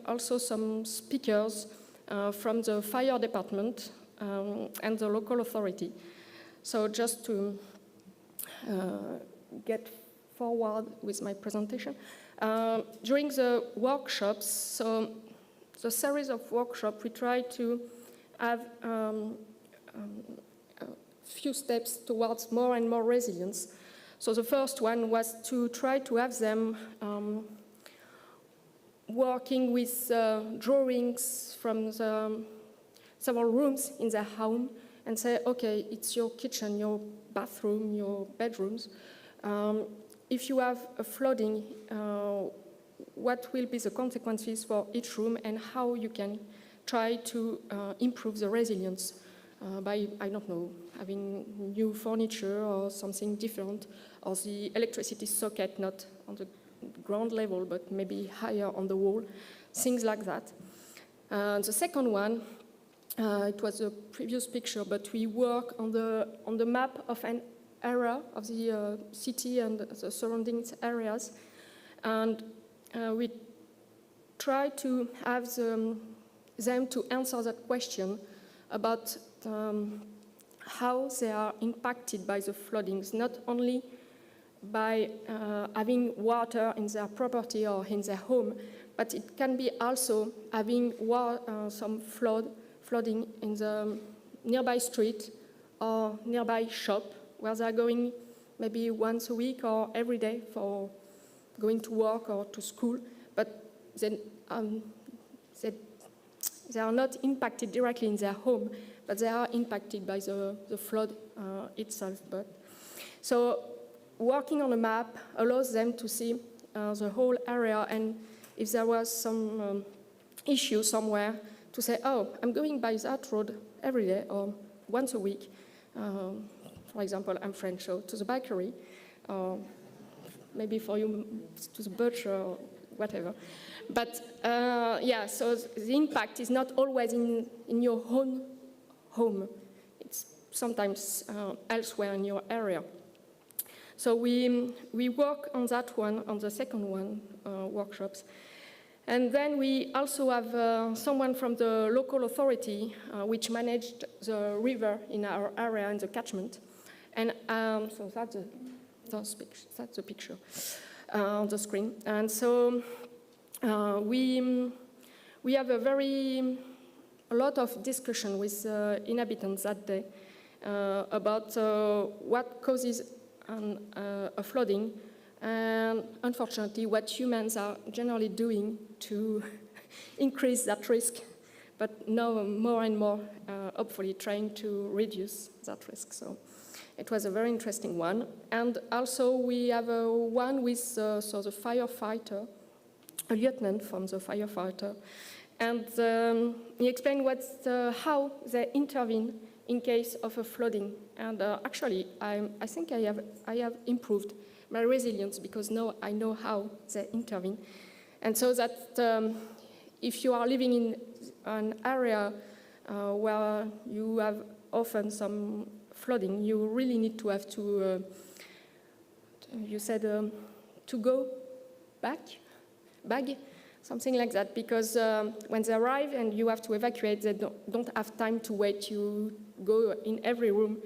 also some speakers from the fire department and the local authority. So just to get forward with my presentation, during the workshops, so the series of workshops, we try to have a few steps towards more and more resilience. So the first one was to try to have them working with drawings from the several rooms in their home and say, okay, it's your kitchen, your bathroom, your bedrooms. If you have a flooding, what will be the consequences for each room and how you can try to improve the resilience by, I don't know, having new furniture or something different, or the electricity socket not on the ground level, but maybe higher on the wall, things like that. The second one, it was a previous picture, but we work on the map of an area of the city and the surrounding areas, and we try to have them to answer that question about how they are impacted by the floodings, not only by having water in their property or in their home, but it can be also having some flooding in the nearby street or nearby shop where they're going maybe once a week or every day for going to work or to school, but then they are not impacted directly in their home, but they are impacted by the flood itself. So working on a map allows them to see the whole area, and if there was some issue somewhere, to say, oh, I'm going by that road every day or once a week. For example, I'm French, so to the bakery, or maybe for you to the butcher or whatever. But yeah, so the impact is not always in your own home. It's sometimes elsewhere in your area. So we work on that one, on the second one, workshops. And then we also have someone from the local authority which managed the river in our area, in the catchment. And so that's the picture on the screen. And so we have a lot of discussion with inhabitants that day about what causes a flooding, and unfortunately what humans are generally doing to increase that risk, but now more and more hopefully trying to reduce that risk. So it was a very interesting one. And also we have one with the firefighter, a lieutenant from the firefighter, and he explained how they intervene in case of a flooding. And actually, I think I have improved my resilience because now I know how they intervene. And so that if you are living in an area where you have often some flooding, you really need to have to, you said, to go back, something like that, because when they arrive and you have to evacuate, they don't have time to wait. You go in every room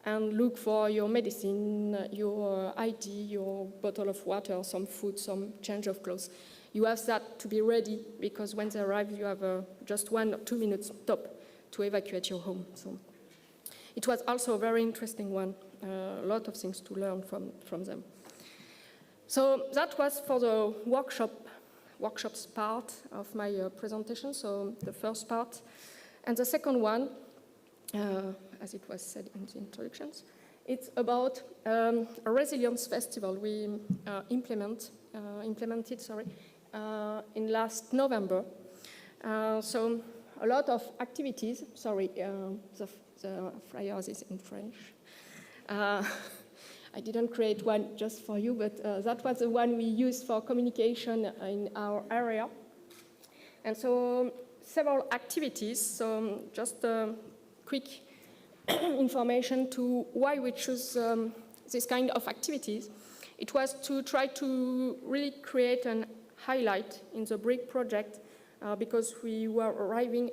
and look for your medicine, your ID, your bottle of water, some food, some change of clothes. You have that to be ready, because when they arrive, you have just 1 or 2 minutes top to evacuate your home. So it was also a very interesting one, a lot of things to learn from them. So that was for the workshops part of my presentation, so the first part. And the second one, as it was said in the introductions, it's about a resilience festival we implemented in last November. So a lot of activities. Sorry, the flyer is in French. I didn't create one just for you, but that was the one we used for communication in our area. And so several activities, so just quick information to why we choose this kind of activities. It was to try to really create an highlight in the BRIC project because we were arriving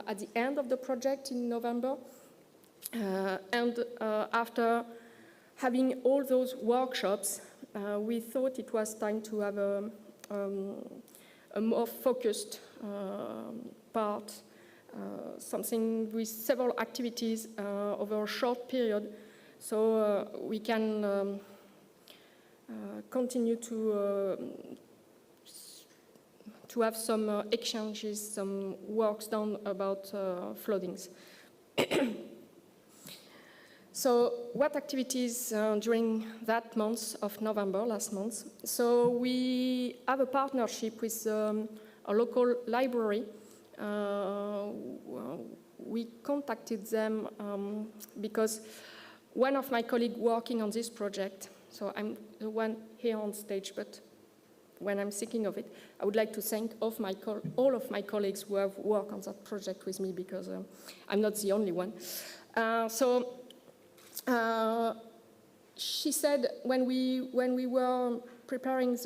at the end of the project in November. And after having all those workshops, we thought it was time to have a more focused part, something with several activities over a short period, so we can continue to have some exchanges, some works done about floodings. So what activities during that month of November, last month? So we have a partnership with a local library. We contacted them because one of my colleagues working on this project, so I'm the one here on stage, but when I'm thinking of it, I would like to thank all of my colleagues who have worked on that project with me because I'm not the only one. She said when we were preparing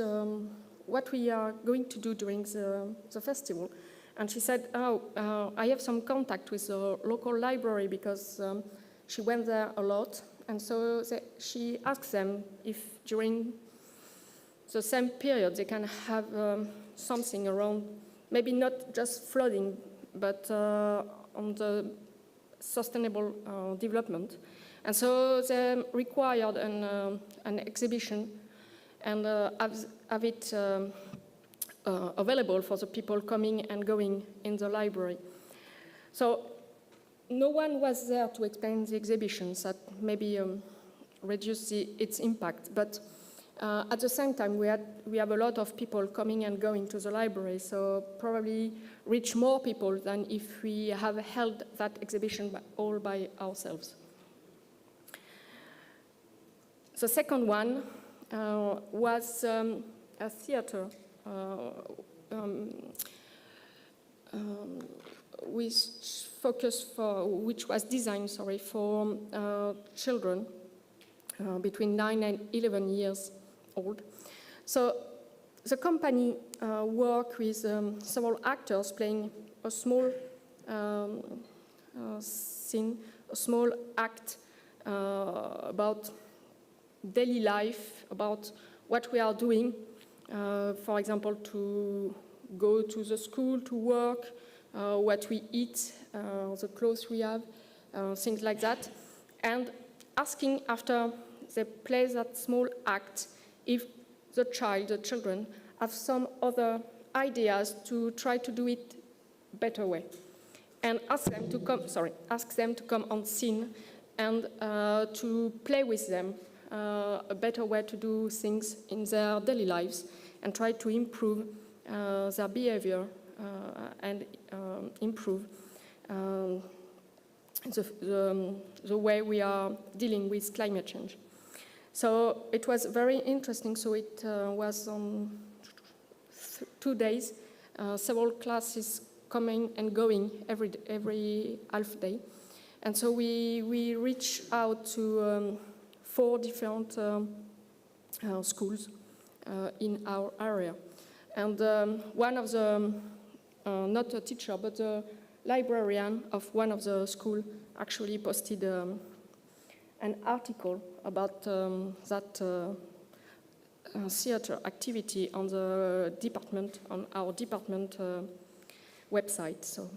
what we are going to do during the festival, and she said, I have some contact with the local library because she went there a lot, and so she asked them if during the same period they can have something around, maybe not just flooding, but on the sustainable development. And so they required an exhibition and have it available for the people coming and going in the library. So no one was there to explain the exhibitions that maybe reduce its impact. But at the same time, we have a lot of people coming and going to the library, so probably reach more people than if we have held that exhibition all by ourselves. The second one was a theater which was designed, for children between 9 and 11 years old. So the company worked with several actors playing a small scene, a small act about daily life, about what we are doing, for example, to go to the school, to work, what we eat, the clothes we have, things like that, and asking after they play that small act if the children have some other ideas to try to do it better way, and ask them to come on scene and to play with them a better way to do things in their daily lives and try to improve their behavior and improve the way we are dealing with climate change. So it was very interesting. So it was on 2 days, several classes coming and going every half day. And so we reached out to 4 different schools in our area. And one of the, not a teacher, but a librarian of one of the schools actually posted an article about that theater activity on our department website. So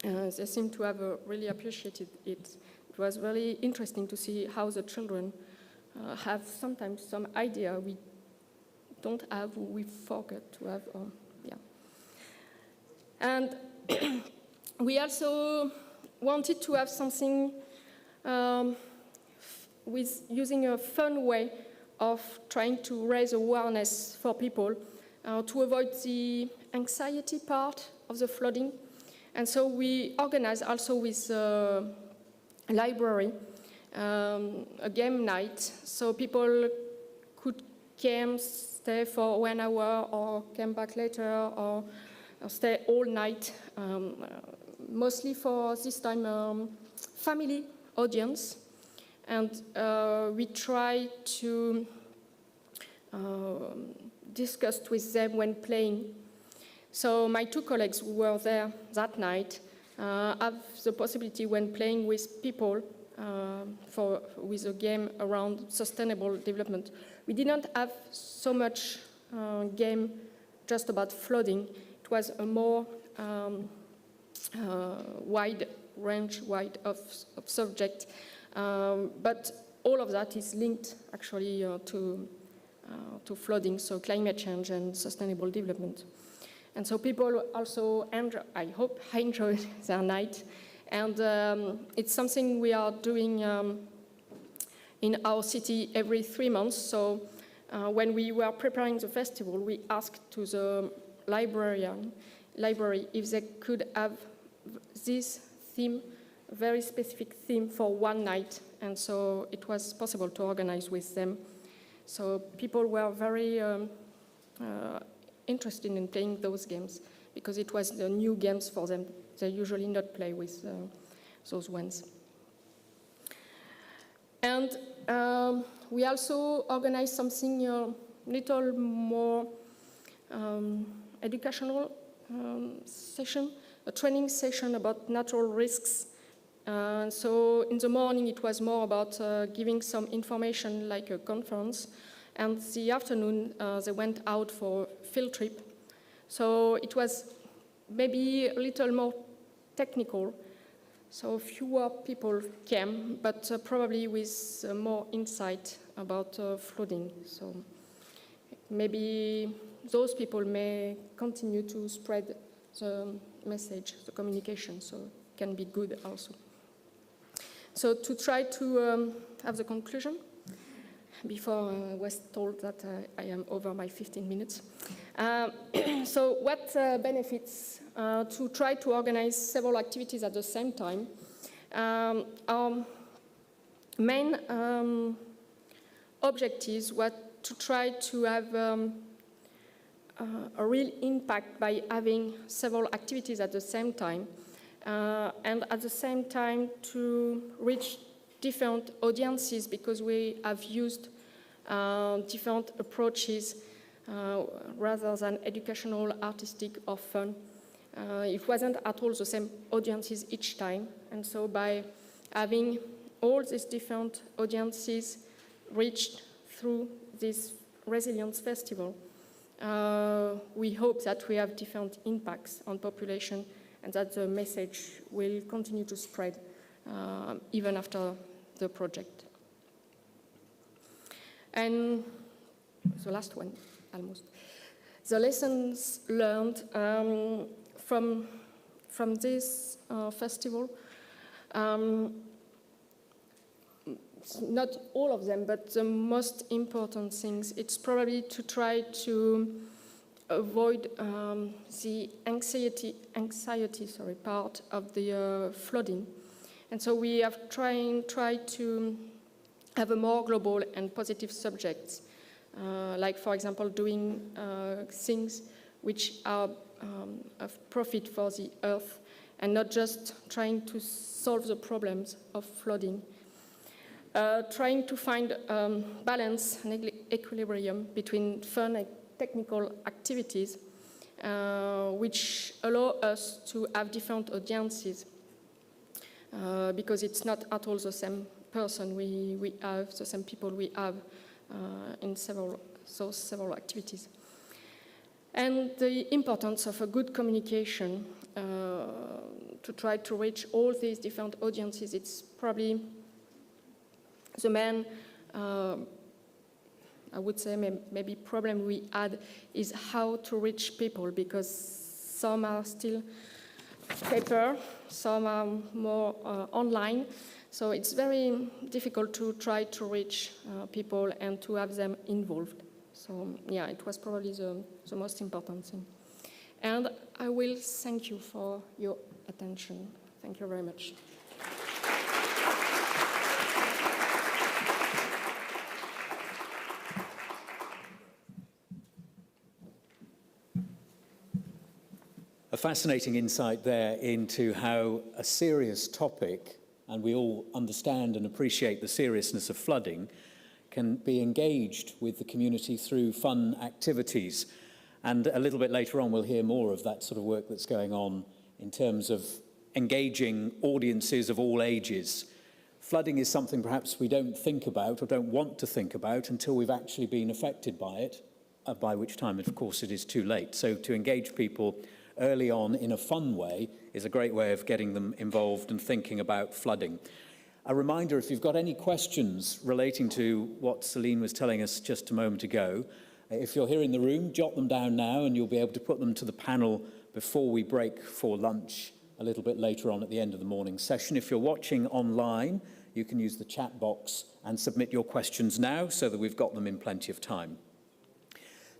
they seem to have really appreciated it. It was really interesting to see how the children have sometimes some idea we don't have, we forget to have. And we also wanted to have something with using a fun way of trying to raise awareness for people to avoid the anxiety part of the flooding. And so we organized also with a library a game night, so people could come, stay for 1 hour, or come back later, or stay all night. Mostly for this time, family audience, and we try to discuss with them when playing. So my 2 colleagues who were there that night have the possibility when playing with people with a game around sustainable development. We didn't have so much game just about flooding. It was a more wide range of subject, but all of that is linked actually to flooding, so climate change and sustainable development. And so people also, I hope, enjoyed their night. And it's something we are doing in our city every 3 months. So when we were preparing the festival, we asked to the library if they could have this theme, very specific theme for one night. And so it was possible to organize with them. So people were very interested in playing those games because it was the new games for them. They usually not play with those ones. And we also organized something a little more educational session, a training session about natural risks. So in the morning it was more about giving some information like a conference, and the afternoon they went out for a field trip. So it was maybe a little more technical, so fewer people came, but probably with more insight about flooding. So maybe those people may continue to spread the message, the communication, so it can be good also. So to try to have the conclusion, before I was told that I am over my 15 minutes. So what benefits to try to organize several activities at the same time? Our main objectives were to try to have a real impact by having several activities at the same time, and at the same time to reach different audiences, because we have used different approaches rather than educational, artistic, or fun. It wasn't at all the same audiences each time, and so by having all these different audiences reached through this Resilience Festival, we hope that we have different impacts on population and that the message will continue to spread even after the project. And the last one, almost. The lessons learned from this festival, not all of them, but the most important things, it's probably to try to avoid the anxiety part of the flooding. And so we have tried to have a more global and positive subjects, like, for example, doing things which are of profit for the earth and not just trying to solve the problems of flooding. Trying to find balance and equilibrium between fun and technical activities, which allow us to have different audiences, because it's not at all the same person we have, the same people we have in several activities. And the importance of a good communication to try to reach all these different audiences, it's probably the main, I would say, maybe problem we had is how to reach people, because some are still paper, some are more online. So it's very difficult to try to reach people and to have them involved. So yeah, it was probably the most important thing. And I will thank you for your attention. Thank you very much. A fascinating insight there into how a serious topic, and we all understand and appreciate the seriousness of flooding, can be engaged with the community through fun activities. And a little bit later on, we'll hear more of that sort of work that's going on in terms of engaging audiences of all ages. Flooding is something perhaps we don't think about or don't want to think about until we've actually been affected by it, by which time, of course, it is too late. So to engage people early on in a fun way is a great way of getting them involved and thinking about flooding. A reminder, if you've got any questions relating to what Celine was telling us just a moment ago, if you're here in the room, jot them down now and you'll be able to put them to the panel before we break for lunch a little bit later on at the end of the morning session. If you're watching online, you can use the chat box and submit your questions now so that we've got them in plenty of time.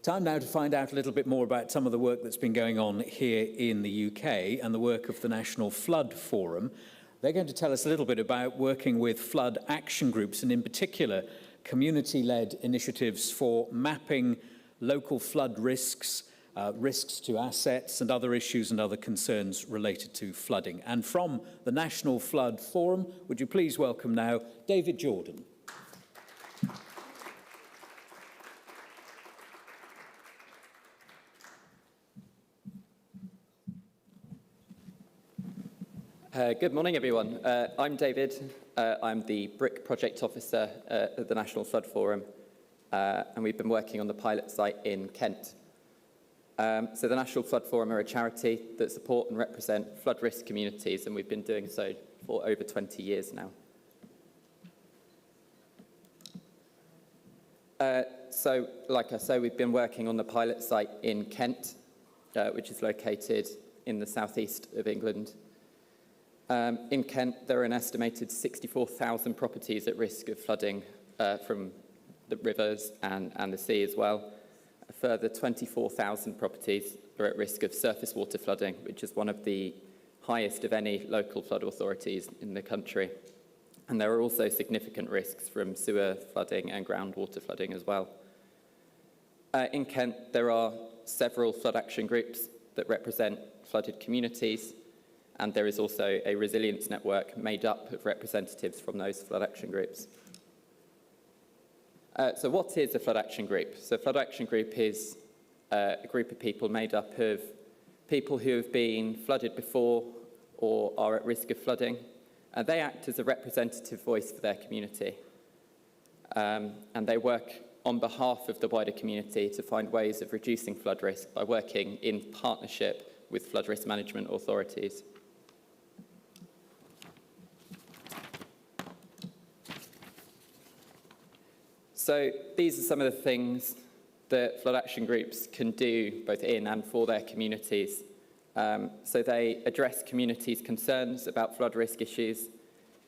Time now to find out a little bit more about some of the work that's been going on here in the UK and the work of the National Flood Forum. They're going to tell us a little bit about working with flood action groups and in particular community-led initiatives for mapping local flood risks, risks to assets and other issues and other concerns related to flooding. And from the National Flood Forum, would you please welcome now David Jordan. Good morning, everyone. I'm David. I'm the BRIC project officer at the National Flood Forum, and we've been working on the pilot site in Kent. So the National Flood Forum are a charity that support and represent flood risk communities, and we've been doing so for over 20 years now. So, like I say, we've been working on the pilot site in Kent, which is located in the southeast of England. In Kent, there are an estimated 64,000 properties at risk of flooding from the rivers and the sea as well. A further 24,000 properties are at risk of surface water flooding, which is one of the highest of any local flood authorities in the country. And there are also significant risks from sewer flooding and groundwater flooding as well. In Kent, there are several flood action groups that represent flooded communities, and there is also a resilience network made up of representatives from those flood action groups. So what is a flood action group? So a flood action group is a group of people made up of people who have been flooded before or are at risk of flooding, and they act as a representative voice for their community. And they work on behalf of the wider community to find ways of reducing flood risk by working in partnership with flood risk management authorities. So these are some of the things that flood action groups can do both in and for their communities. So they address communities' concerns about flood risk issues.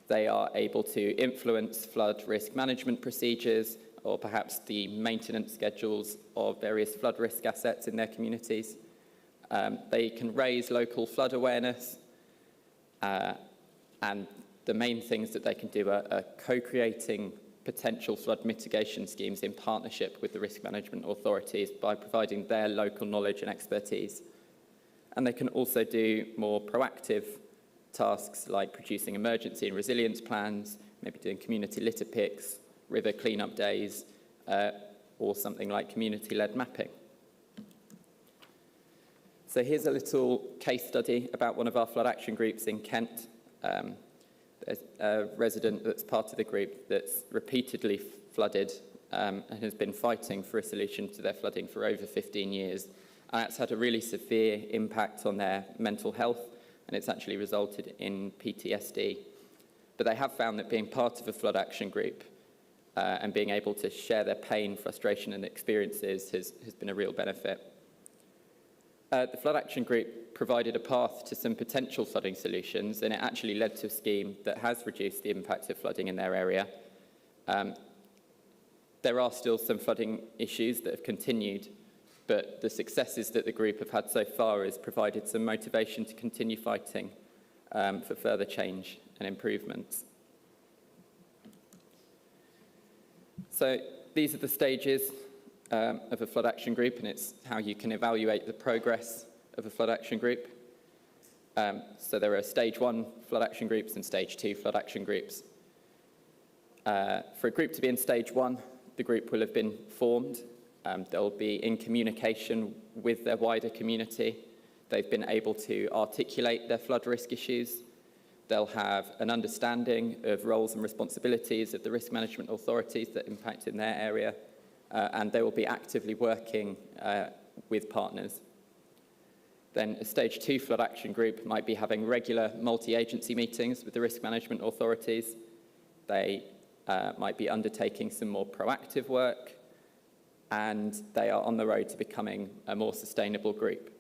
They are able to influence flood risk management procedures or perhaps the maintenance schedules of various flood risk assets in their communities. They can raise local flood awareness, and the main things that they can do are co-creating potential flood mitigation schemes in partnership with the risk management authorities by providing their local knowledge and expertise. And they can also do more proactive tasks like producing emergency and resilience plans, maybe doing community litter picks, river cleanup days, or something like community-led mapping. So here's a little case study about one of our flood action groups in Kent. There's a resident that's part of the group that's repeatedly flooded and has been fighting for a solution to their flooding for over 15 years. And that's had a really severe impact on their mental health, and it's actually resulted in PTSD. But they have found that being part of a flood action group and being able to share their pain, frustration and experiences has been a real benefit. The flood action group provided a path to some potential flooding solutions, and it actually led to a scheme that has reduced the impact of flooding in their area. There are still some flooding issues that have continued, but the successes that the group have had so far has provided some motivation to continue fighting for further change and improvements. So these are the stages of a flood action group, and it's how you can evaluate the progress of a flood action group. So there are stage 1 flood action groups and stage 2 flood action groups. For a group to be in stage 1, the group will have been formed. They'll be in communication with their wider community. They've been able to articulate their flood risk issues. They'll have an understanding of roles and responsibilities of the risk management authorities that impact in their area, and they will be actively working with partners. Then a stage 2 flood action group might be having regular multi-agency meetings with the risk management authorities. They might be undertaking some more proactive work, and they are on the road to becoming a more sustainable group.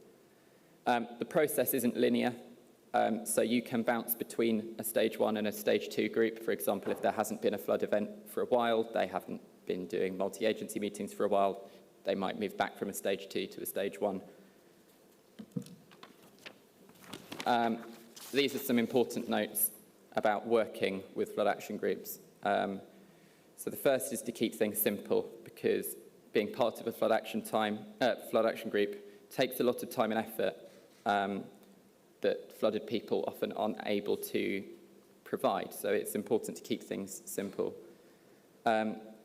The process isn't linear, so you can bounce between a stage 1 and a stage 2 group. For example, if there hasn't been a flood event for a while, they haven't been doing multi-agency meetings for a while, they might move back from a stage 2 to a stage 1. These are some important notes about working with flood action groups. So the first is to keep things simple, because being part of a flood action group takes a lot of time and effort that flooded people often aren't able to provide. So it's important to keep things simple.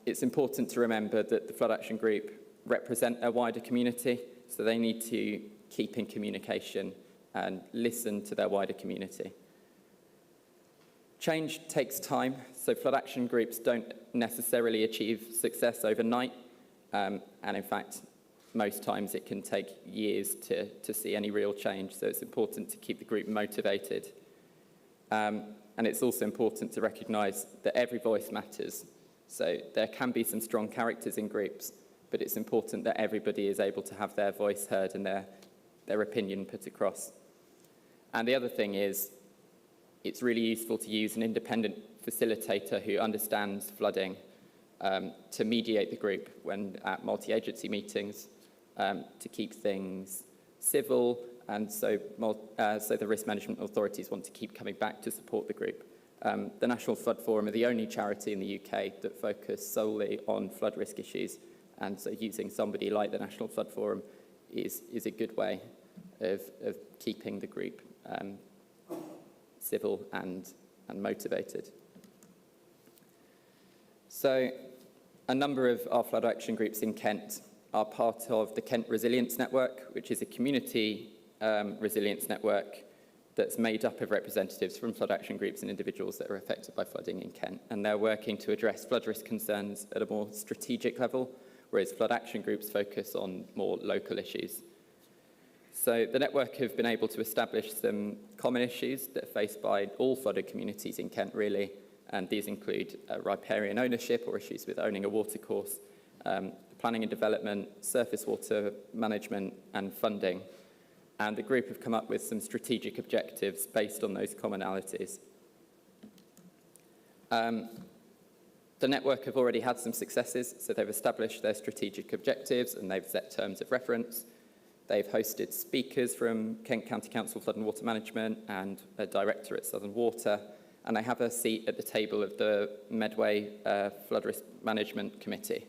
It's important to remember that the flood action group represent a wider community, so they need to keep in communication and listen to their wider community. Change takes time, so flood action groups don't necessarily achieve success overnight, and in fact, most times it can take years to see any real change, so it's important to keep the group motivated. And it's also important to recognise that every voice matters. So there can be some strong characters in groups, but it's important that everybody is able to have their voice heard and their opinion put across. And the other thing is, it's really useful to use an independent facilitator who understands flooding to mediate the group when at multi-agency meetings, to keep things civil, and so the risk management authorities want to keep coming back to support the group. The National Flood Forum are the only charity in the UK that focus solely on flood risk issues, and so using somebody like the National Flood Forum is a good way of keeping the group civil and motivated. So a number of our flood action groups in Kent are part of the Kent Resilience Network, which is a community resilience network that's made up of representatives from flood action groups and individuals that are affected by flooding in Kent. And they're working to address flood risk concerns at a more strategic level, whereas flood action groups focus on more local issues. So the network have been able to establish some common issues that are faced by all flooded communities in Kent, really, and these include riparian ownership or issues with owning a watercourse, planning and development, surface water management, and funding. And the group have come up with some strategic objectives based on those commonalities. The network have already had some successes, so they've established their strategic objectives and they've set terms of reference. They've hosted speakers from Kent County Council Flood and Water Management and a director at Southern Water, and they have a seat at the table of the Medway Flood Risk Management Committee.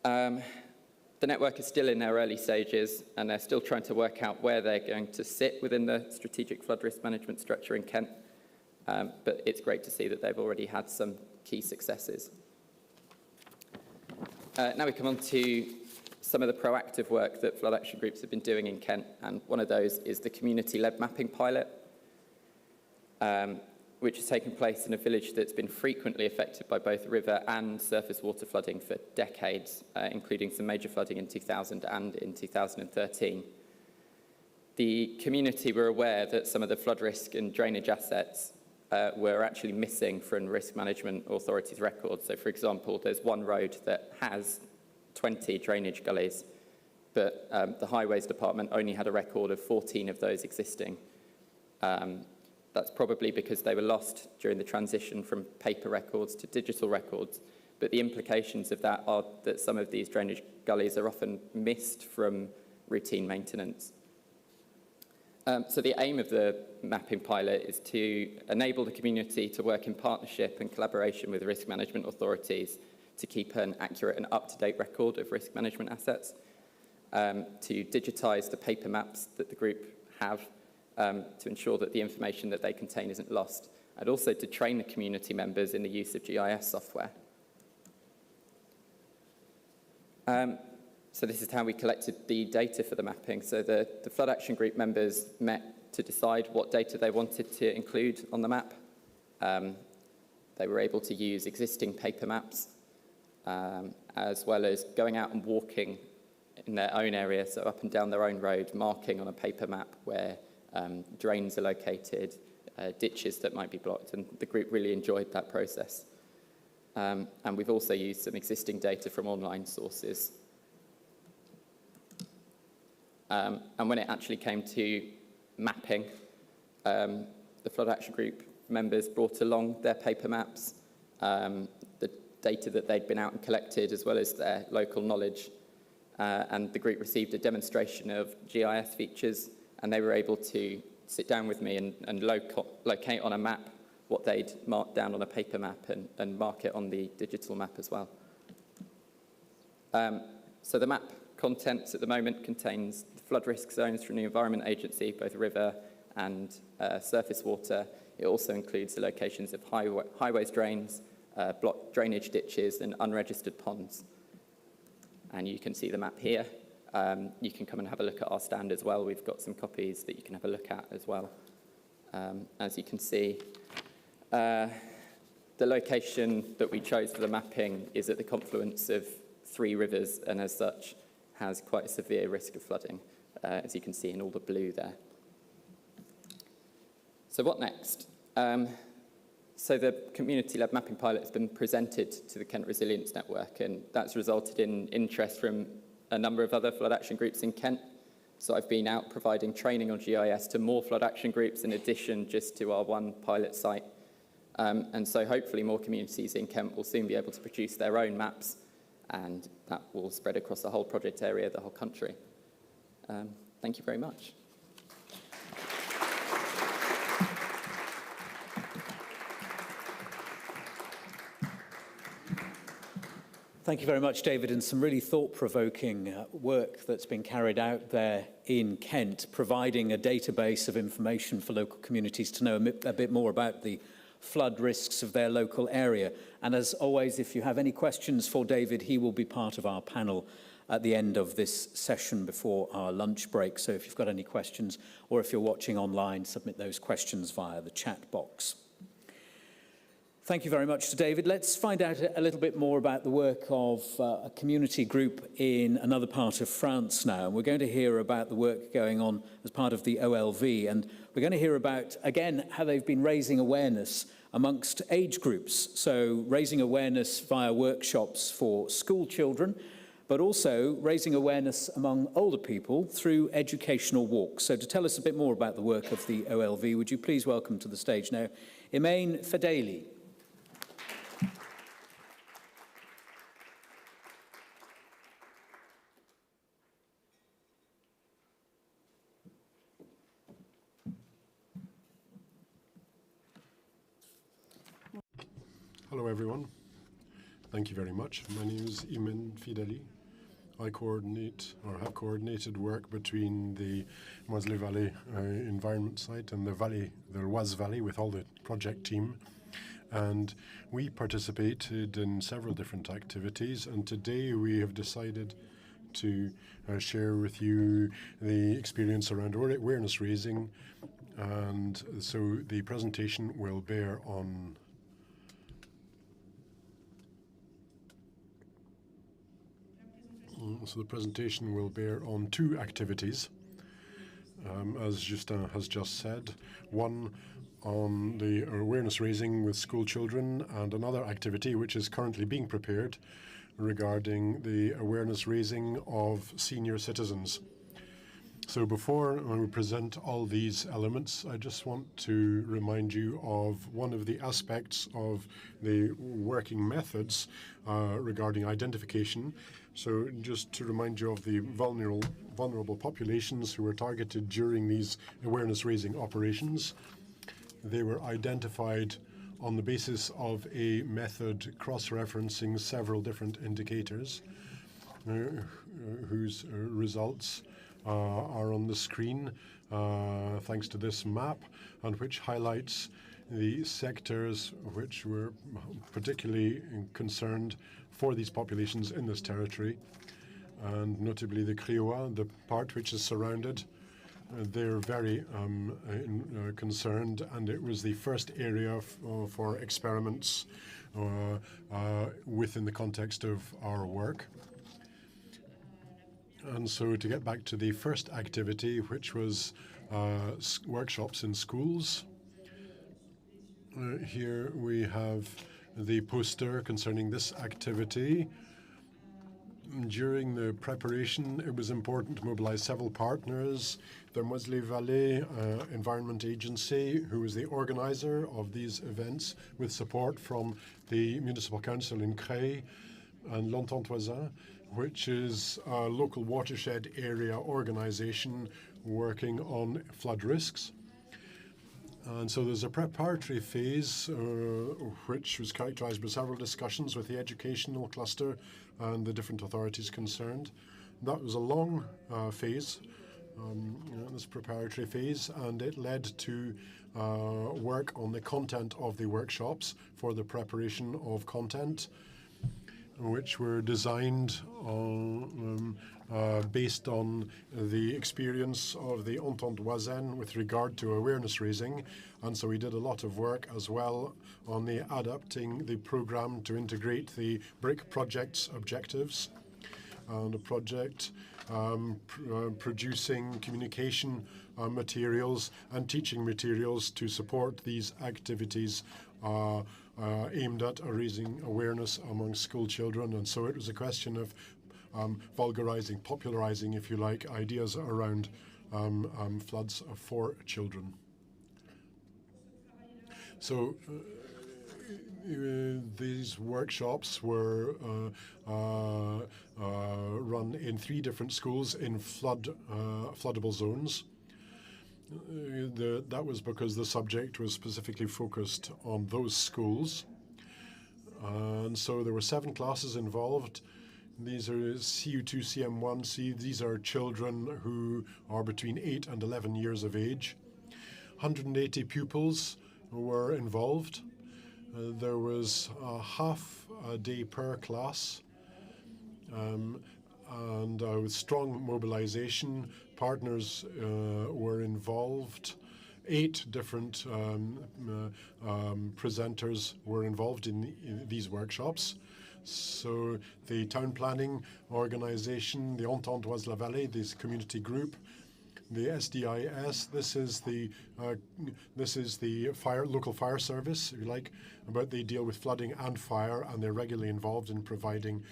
The network is still in their early stages, and they're still trying to work out where they're going to sit within the strategic flood risk management structure in Kent, but it's great to see that they've already had some key successes. Now we come on to some of the proactive work that flood action groups have been doing in Kent, and one of those is the community-led mapping pilot, which has taken place in a village that's been frequently affected by both river and surface water flooding for decades, including some major flooding in 2000 and in 2013. The community were aware that some of the flood risk and drainage assets were actually missing from risk management authorities' records. So, for example, there's one road that has 20 drainage gullies, but the Highways Department only had a record of 14 of those existing. That's probably because they were lost during the transition from paper records to digital records, But the implications of that are that some of these drainage gullies are often missed from routine maintenance. So the aim of the mapping pilot is to enable the community to work in partnership and collaboration with risk management authorities to keep an accurate and up-to-date record of risk management assets, to digitise the paper maps that the group have to ensure that the information that they contain isn't lost, and also to train the community members in the use of GIS software. So this is how we collected the data for the mapping. So the flood action group members met to decide what data they wanted to include on the map. They were able to use existing paper maps, as well as going out and walking in their own area, so up and down their own road, marking on a paper map where drains are located, ditches that might be blocked, and the group really enjoyed that process. And we've also used some existing data from online sources. And when it actually came to mapping, the Flood Action Group members brought along their paper maps, the data that they'd been out and collected, as well as their local knowledge. And the group received a demonstration of GIS features, and they were able to sit down with me and locate on a map what they'd marked down on a paper map and mark it on the digital map as well. So the map contents at the moment contains the flood risk zones from the Environment Agency, both river and surface water. It also includes the locations of highways drains, blocked drainage ditches and unregistered ponds. And you can see the map here. You can come and have a look at our stand as well. We've got some copies that you can have a look at as well. As you can see, the location that we chose for the mapping is at the confluence of 3 rivers, and as such has quite a severe risk of flooding, as you can see in all the blue there. So what next? So the community-led mapping pilot has been presented to the Kent Resilience Network, and that's resulted in interest from a number of other flood action groups in Kent. So I've been out providing training on GIS to more flood action groups in addition just to our one pilot site. And so hopefully more communities in Kent will soon be able to produce their own maps, and that will spread across the whole project area, the whole country. Thank you very much. Thank you very much, David, and some really thought-provoking work that's been carried out there in Kent, providing a database of information for local communities to know a bit more about the flood risks of their local area. And as always, if you have any questions for David, he will be part of our panel at the end of this session before our lunch break. So if you've got any questions, or if you're watching online, submit those questions via the chat box. Thank you very much to David. Let's find out a little bit more about the work of a community group in another part of France now. And we're going to hear about the work going on as part of the OLV. And we're going to hear about, again, how they've been raising awareness amongst age groups. So raising awareness via workshops for school children, but also raising awareness among older people through educational walks. So to tell us a bit more about the work of the OLV, would you please welcome to the stage now Imaine Fedeli. Hello everyone, thank you very much. My name is Imaine Fedeli. I coordinate, or have coordinated work between the Moiseley Valley environment site and the Loise Valley with all the project team. And we participated in several different activities, and today we have decided to share with you the experience around awareness raising. And so the presentation will bear on two activities, as Justin has just said. One on the awareness raising with school children, and another activity which is currently being prepared regarding the awareness raising of senior citizens. So before we present all these elements, I just want to remind you of one of the aspects of the working methods regarding identification. So just to remind you of the vulnerable populations who were targeted during these awareness-raising operations. They were identified on the basis of a method cross-referencing several different indicators whose results are on the screen thanks to this map, and which highlights the sectors which were particularly concerned for these populations in this territory, and notably the Crioa, the part which is surrounded. They're very concerned, and it was the first area for experiments within the context of our work. And so to get back to the first activity, which was workshops in schools, here we have the poster concerning this activity. During the preparation, it was important to mobilize several partners. The Moseley Valley Environment Agency, who was the organizer of these events, with support from the Municipal Council in Cllr, and L'Entente Voisin, which is a local watershed area organization working on flood risks. And so there's a preparatory phase, which was characterized by several discussions with the educational cluster and the different authorities concerned. That was a long phase, this preparatory phase, and it led to work on the content of the workshops for the preparation of content, which were designed based on the experience of the Entente Voisine with regard to awareness raising. And so we did a lot of work as well on the adapting the program to integrate the BRIC project's objectives, and a project producing communication materials and teaching materials to support these activities aimed at raising awareness among school children. And so it was a question of vulgarizing, popularizing, if you like, ideas around floods for children. So these workshops were run in 3 different schools in floodable zones. That was because the subject was specifically focused on those schools. And so there were 7 classes involved. These are CU2, CM1, these are children who are between 8 and 11 years of age. 180 pupils were involved. There was half a day per class, and with strong mobilization, partners were involved. 8 different presenters were involved in these workshops. So the town planning organization, the Entente Voisine la Vallée, this community group, the SDIS, this is the local fire service, if you like, but they deal with flooding and fire, and they're regularly involved in providing.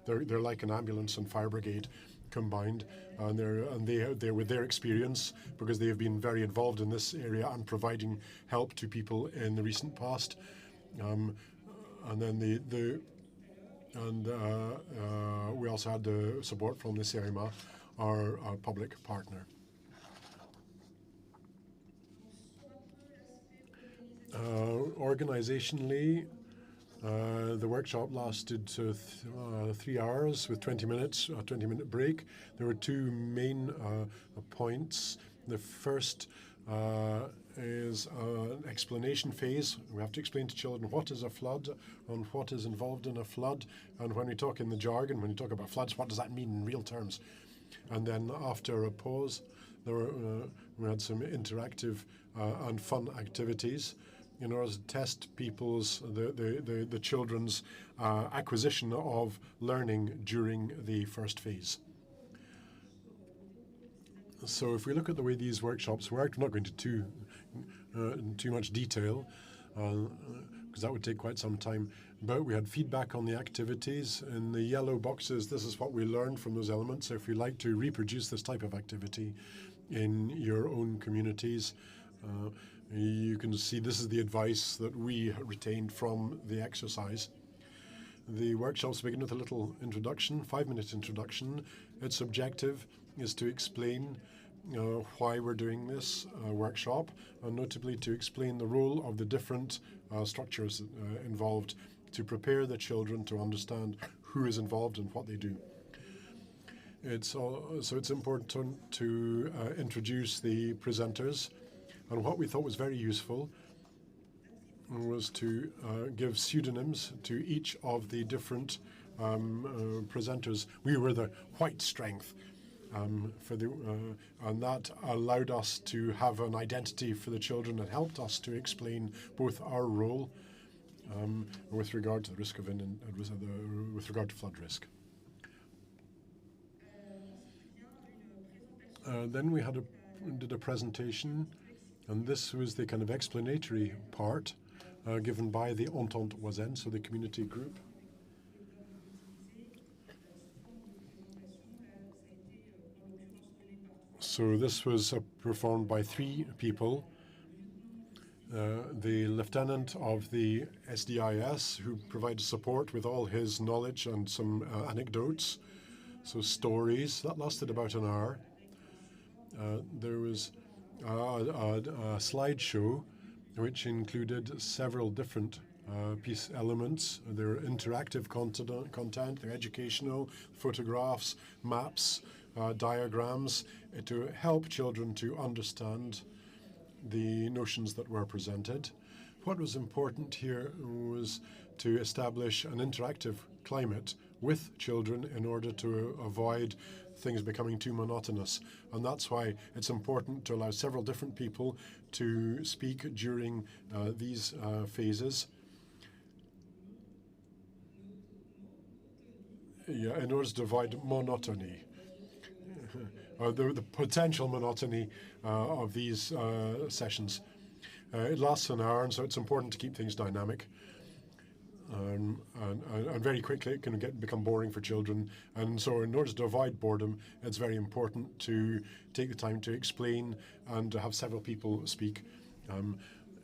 They're like an ambulance and fire brigade combined, and they're with their experience, because they have been very involved in this area and providing help to people in the recent past. And then we also had the support from the CRMA, our public partner. Organizationally, the workshop lasted 3 hours with 20 minutes, a 20-minute break. There were 2 main points. The first is an explanation phase. We have to explain to children what is a flood and what is involved in a flood. And when we talk in the jargon, when we talk about floods, what does that mean in real terms? And then after a pause, we had some interactive and fun activities in order to test the children's acquisition of learning during the first phase. So if we look at the way these workshops worked, we're not going into too much detail, because that would take quite some time. But we had feedback on the activities. In the yellow boxes, this is what we learned from those elements. If you'd like to reproduce this type of activity in your own communities, you can see this is the advice that we retained from the exercise. The workshops begin with a little introduction, 5-minute introduction. Its objective is to explain why we're doing this workshop, and notably to explain the role of the different structures involved to prepare the children to understand who is involved and what they do. So it's important to introduce the presenters, and what we thought was very useful was to give pseudonyms to each of the different presenters. We were the white strength, and that allowed us to have an identity for the children and helped us to explain both our role with regard to the risk of with regard to flood risk. Then we did a presentation, and this was the kind of explanatory part given by the Entente Oisenne, so the community group. So this was performed by 3 people. The lieutenant of the SDIS, who provided support with all his knowledge and some anecdotes, so stories. That lasted about an hour. There was a slideshow which included several different piece elements. There were interactive content, there were educational, photographs, maps, diagrams to help children to understand the notions that were presented. What was important here was to establish an interactive climate with children in order to avoid things becoming too monotonous. And that's why it's important to allow several different people to speak during these phases. Yeah, in order to avoid monotony. The potential monotony of these sessions. It lasts an hour, and so it's important to keep things dynamic. And very quickly it can become boring for children. And so in order to avoid boredom, it's very important to take the time to explain and to have several people speak.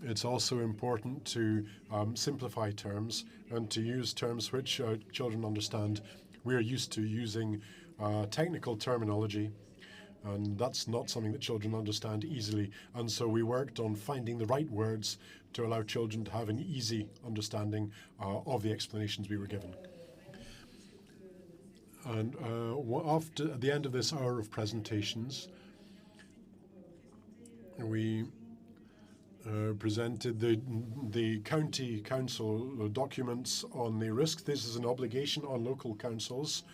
It's also important to simplify terms and to use terms which children understand. We're used to using technical terminology, and that's not something that children understand easily. And so we worked on finding the right words to allow children to have an easy understanding of the explanations we were given. And at the end of this hour of presentations, we presented the county council documents on the risk. This is an obligation on local councils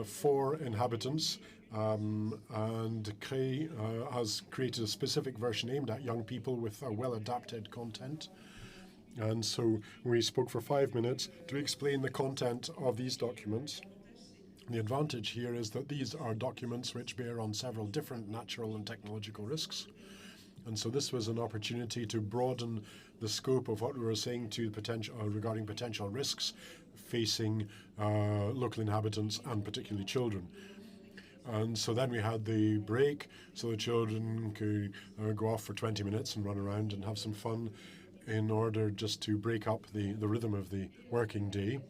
for inhabitants. And Cllr has created a specific version aimed at young people with well-adapted content. And so we spoke for 5 minutes to explain the content of these documents. The advantage here is that these are documents which bear on several different natural and technological risks. And so this was an opportunity to broaden the scope of what we were saying to regarding potential risks facing local inhabitants and particularly children. And so then we had the break, so the children could go off for 20 minutes and run around and have some fun in order just to break up the rhythm of the working day.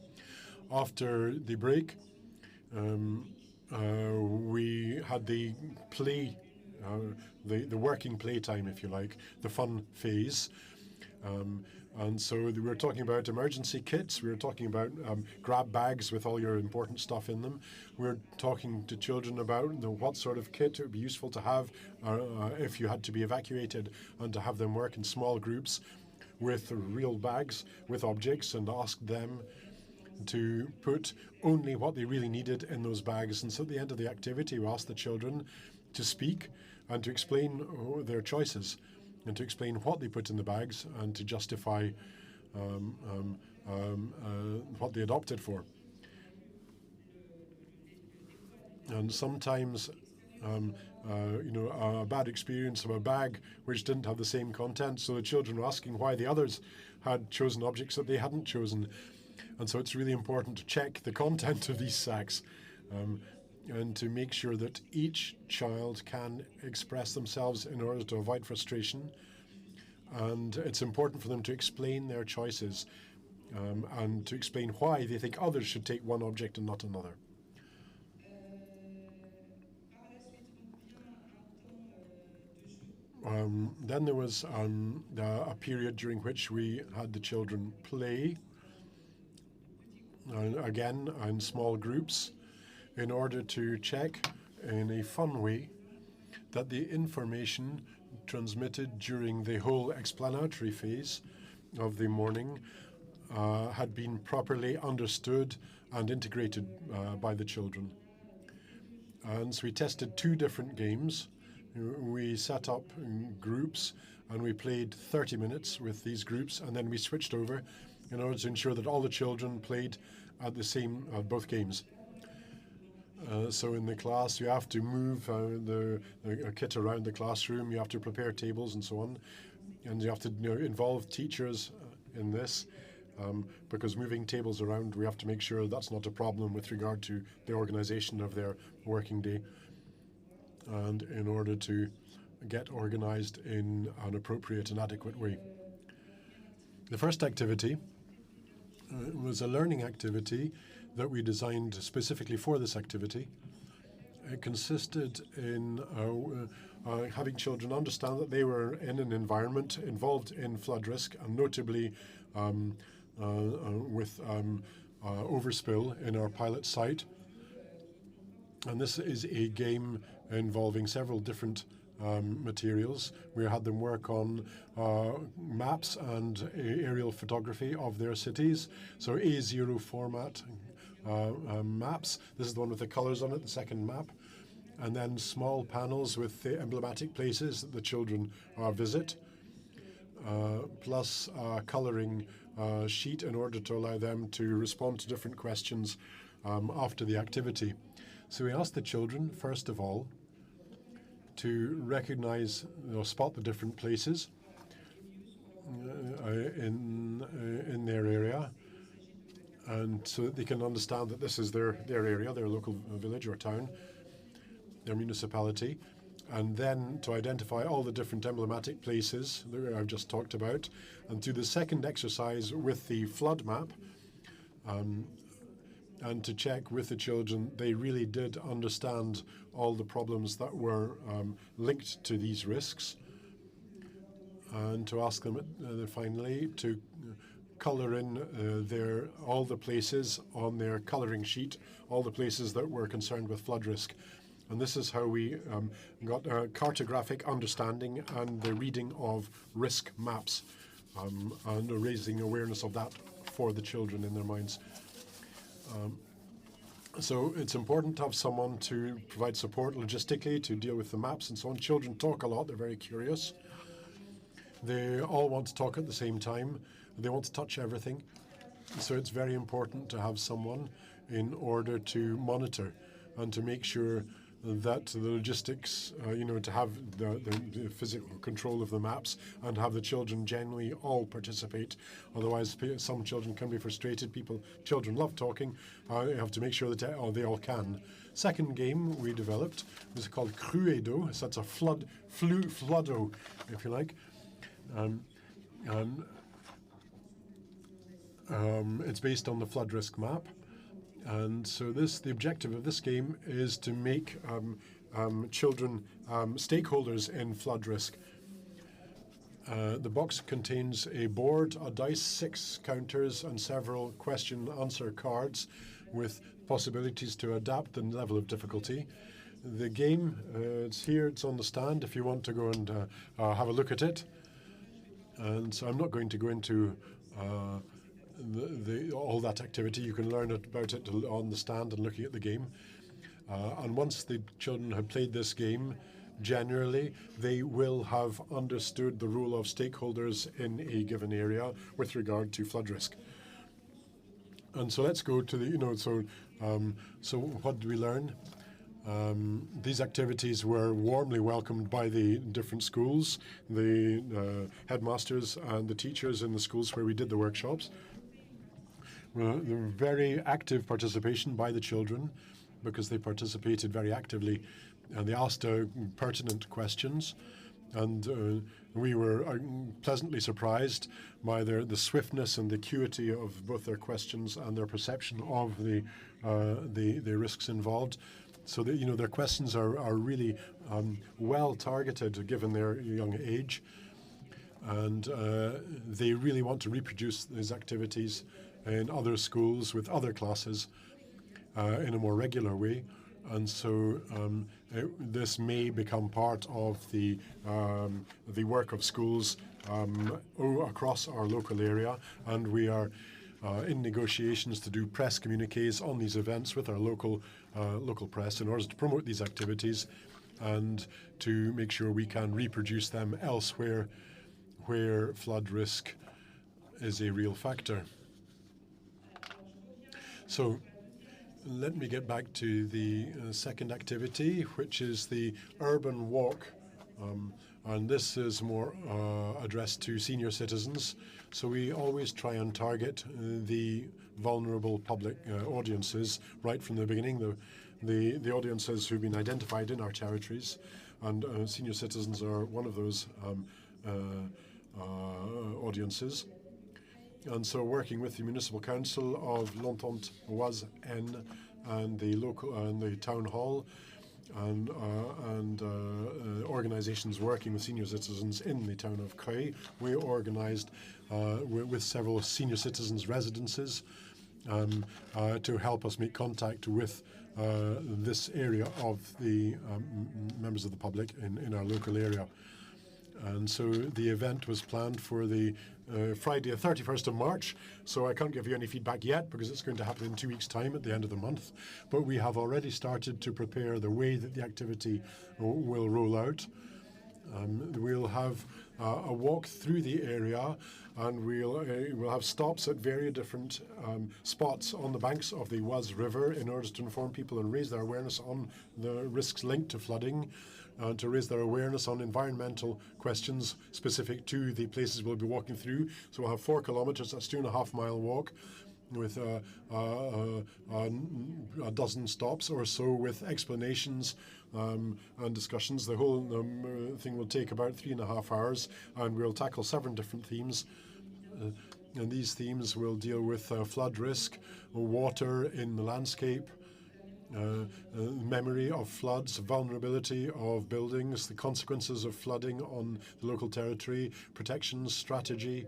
After the break, we had the play, the working playtime, if you like, the fun phase. And so we were talking about emergency kits. We were talking about grab bags with all your important stuff in them. We were talking to children about what sort of kit it would be useful to have if you had to be evacuated, and to have them work in small groups with real bags, with objects, and ask them to put only what they really needed in those bags. And so at the end of the activity, we asked the children to speak and to explain their choices, and to explain what they put in the bags, and to justify what they had opted for. And sometimes, a bad experience of a bag which didn't have the same content, so the children were asking why the others had chosen objects that they hadn't chosen. And so it's really important to check the content of these sacks and to make sure that each child can express themselves in order to avoid frustration. And it's important for them to explain their choices and to explain why they think others should take one object and not another. Then there was a period during which we had the children play, again in small groups, in order to check in a fun way that the information transmitted during the whole explanatory phase of the morning had been properly understood and integrated by the children. And so we tested 2 different games. We set up groups and we played 30 minutes with these groups, and then we switched over in order to ensure that all the children played at the same both games. So in the class, you have to move the kit around the classroom, you have to prepare tables and so on, and you have to involve teachers in this, because moving tables around, we have to make sure that's not a problem with regard to the organization of their working day, and in order to get organized in an appropriate and adequate way. The first activity was a learning activity that we designed specifically for this activity. It consisted in having children understand that they were in an environment involved in flood risk, and notably with overspill in our pilot site. And this is a game involving several different materials. We had them work on maps and aerial photography of their cities, so A0 format maps. This is the one with the colours on it, the second map. And then small panels with the emblematic places that the children visit, plus a colouring sheet in order to allow them to respond to different questions after the activity. So we asked the children, first of all, to recognize or spot the different places in their area, and so that they can understand that this is their area, their local village or town, their municipality, and then to identify all the different emblematic places that I've just talked about, and do the second exercise with the flood map, and to check with the children they really did understand all the problems that were linked to these risks, and to ask them finally to colour in all the places on their colouring sheet, all the places that were concerned with flood risk. And this is how we got a cartographic understanding and the reading of risk maps, and raising awareness of that for the children in their minds. So it's important to have someone to provide support logistically to deal with the maps and so on. Children talk a lot, they're very curious. They all want to talk at the same time. They want to touch everything. So it's very important to have someone in order to monitor and to make sure that the logistics, to have the physical control of the maps and have the children generally all participate. Otherwise, some children can be frustrated. Children love talking. You have to make sure that they all can. Second game we developed was called Cluedo. So that's a floodo, if you like. It's based on the flood risk map. And so the objective of this game is to make children stakeholders in flood risk. The box contains a board, a dice, 6 counters, and several question-answer cards with possibilities to adapt the level of difficulty. The game, it's here, it's on the stand if you want to go and have a look at it. And so I'm not going to go into all that activity. You can learn about it on the stand and looking at the game. And once the children have played this game, generally they will have understood the role of stakeholders in a given area with regard to flood risk. And so let's go to the, so what did we learn? These activities were warmly welcomed by the different schools, the headmasters and the teachers in the schools where we did the workshops. There were very active participation by the children because they participated very actively and they asked pertinent questions. And we were pleasantly surprised by the swiftness and the acuity of both their questions and their perception of the risks involved. So that, you know, their questions are really well targeted given their young age, and they really want to reproduce these activities in other schools with other classes in a more regular way. And so this may become part of the work of schools across our local area, and we are in negotiations to do press communiques on these events with our local press in order to promote these activities and to make sure we can reproduce them elsewhere where flood risk is a real factor. So let me get back to the second activity, which is the urban walk. And this is more addressed to senior citizens. So we always try and target the vulnerable public audiences right from the beginning, the audiences who've been identified in our territories. And senior citizens are one of those audiences. And so working with the Municipal Council of l'Entente Oise-N and the local and the town hall and organizations working with senior citizens in the town of Cllr, we organized with several senior citizens residences to help us make contact with this area of the members of the public in our local area. And so the event was planned for the Friday, the 31st of March. So I can't give you any feedback yet because it's going to happen in 2 weeks' time at the end of the month. But we have already started to prepare the way that the activity will roll out. We'll have a walk through the area, and we'll have stops at very different spots on the banks of the Oise River in order to inform people and raise their awareness on the risks linked to flooding, and to raise their awareness on environmental questions specific to the places we'll be walking through. So we'll have 4 kilometres, that's 2.5 mile walk, with a dozen stops or so with explanations and discussions. The whole thing will take about 3.5 hours, and we'll tackle 7 different themes. And these themes will deal with flood risk, water in the landscape, memory of floods, vulnerability of buildings, the consequences of flooding on the local territory, protection strategy,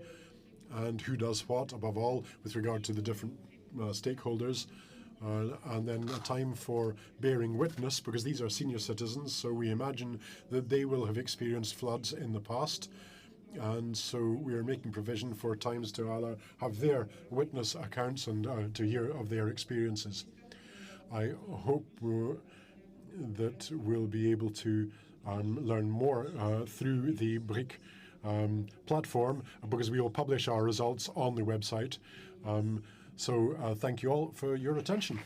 and who does what, above all, with regard to the different stakeholders. And then a time for bearing witness, because these are senior citizens, so we imagine that they will have experienced floods in the past. And so we are making provision for times to have their witness accounts and to hear of their experiences. I hope that we'll be able to learn more through the BRIC platform, because we will publish our results on the website. So thank you all for your attention.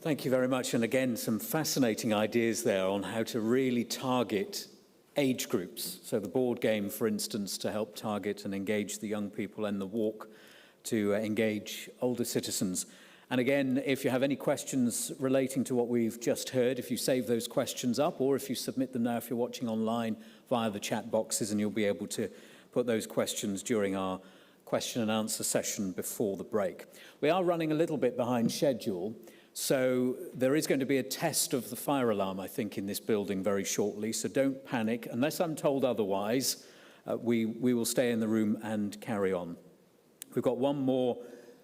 Thank you very much. And again, some fascinating ideas there on how to really target age groups. So the board game, for instance, to help target and engage the young people, and the walk to engage older citizens. And again, if you have any questions relating to what we've just heard, if you save those questions up, or if you submit them now if you're watching online via the chat boxes, and you'll be able to put those questions during our question and answer session before the break. We are running a little bit behind schedule, so there is going to be a test of the fire alarm, I think, in this building very shortly, so don't panic. Unless I'm told otherwise, we will stay in the room and carry on. We've got one more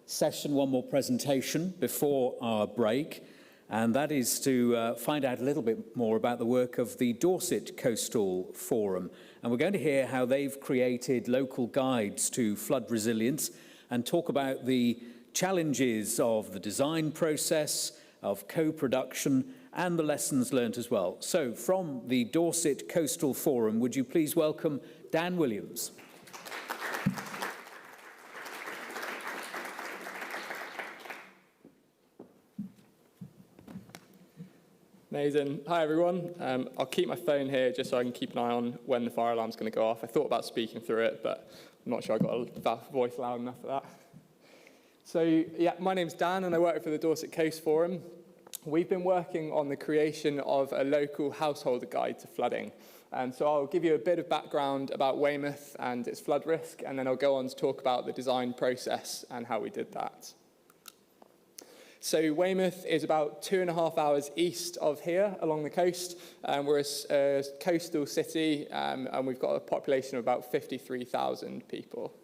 session, one more presentation before our break, and that is to find out a little bit more about the work of the Dorset Coastal Forum. And we're going to hear how they've created local guides to flood resilience and talk about the challenges of the design process, of co-production, and the lessons learnt as well. So from the Dorset Coastal Forum, would you please welcome Dan Williams. Amazing. Hi, everyone. I'll keep my phone here just so I can keep an eye on when the fire alarm's going to go off. I thought about speaking through it, but I'm not sure I got a voice loud enough for that. So, yeah, my name's Dan, and I work for the Dorset Coast Forum. We've been working on the creation of a local householder guide to flooding. So I'll give you a bit of background about Weymouth and its flood risk, and then I'll go on to talk about the design process and how we did that. So Weymouth is about 2.5 hours east of here along the coast. We're a coastal city, and we've got a population of about 53,000 people.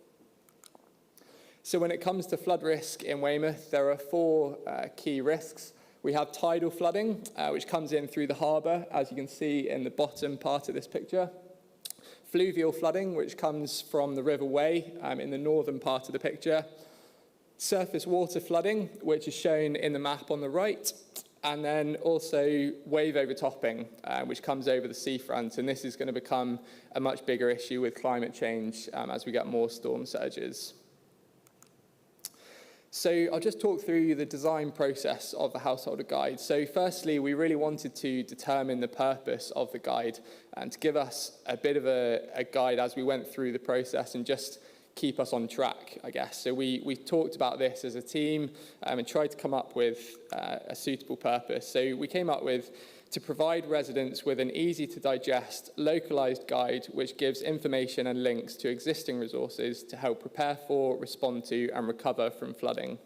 So when it comes to flood risk in Weymouth, there are 4 key risks. We have tidal flooding, which comes in through the harbour, as you can see in the bottom part of this picture. Fluvial flooding, which comes from the River Wey in the northern part of the picture. Surface water flooding, which is shown in the map on the right, and then also wave overtopping, which comes over the seafront, and this is going to become a much bigger issue with climate change as we get more storm surges. So I'll just talk through the design process of the householder guide. So firstly, we really wanted to determine the purpose of the guide and to give us a bit of a guide as we went through the process and just keep us on track, I guess. So we talked about this as a team and tried to come up with a suitable purpose. So we came up with to provide residents with an easy-to-digest, localised guide which gives information and links to existing resources to help prepare for, respond to and recover from flooding.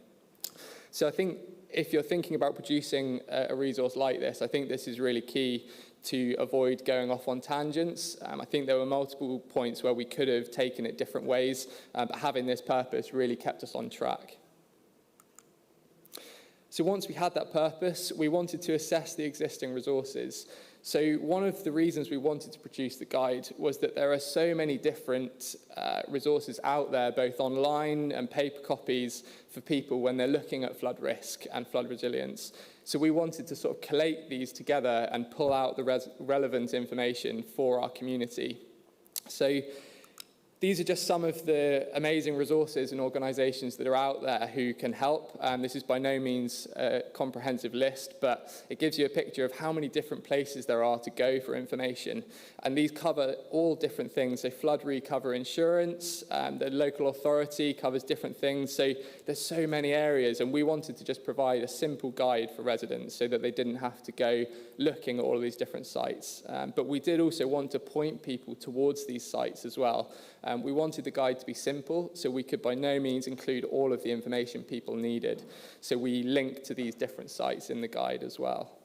So I think if you're thinking about producing a resource like this, I think this is really key to avoid going off on tangents. I think there were multiple points where we could have taken it different ways, but having this purpose really kept us on track. So once we had that purpose, we wanted to assess the existing resources. So one of the reasons we wanted to produce the guide was that there are so many different resources out there, both online and paper copies, for people when they're looking at flood risk and flood resilience. So we wanted to sort of collate these together and pull out the relevant information for our community. So these are just some of the amazing resources and organisations that are out there who can help. This is by no means a comprehensive list, but it gives you a picture of how many different places there are to go for information. And these cover all different things. So flood recover insurance, the local authority covers different things. So there's so many areas, and we wanted to just provide a simple guide for residents so that they didn't have to go looking at all of these different sites. But we did also want to point people towards these sites as well. We wanted the guide to be simple, so we could by no means include all of the information people needed. So we linked to these different sites in the guide as well.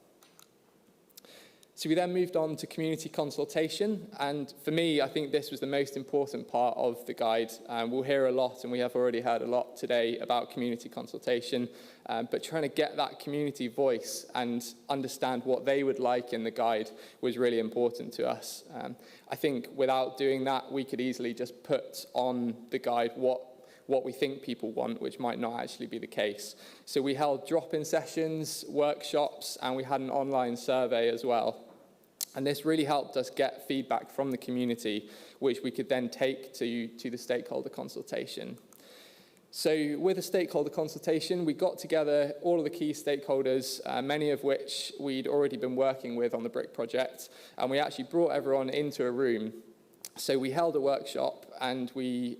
So we then moved on to community consultation, and for me, I think this was the most important part of the guide. We'll hear a lot, and we have already heard a lot today about community consultation, but trying to get that community voice and understand what they would like in the guide was really important to us. I think without doing that, we could easily just put on the guide what we think people want, which might not actually be the case. So we held drop-in sessions, workshops, and we had an online survey as well. And this really helped us get feedback from the community, which we could then take to the stakeholder consultation. So with the stakeholder consultation, we got together all of the key stakeholders, many of which we'd already been working with on the BRIC project, and we actually brought everyone into a room. So we held a workshop and we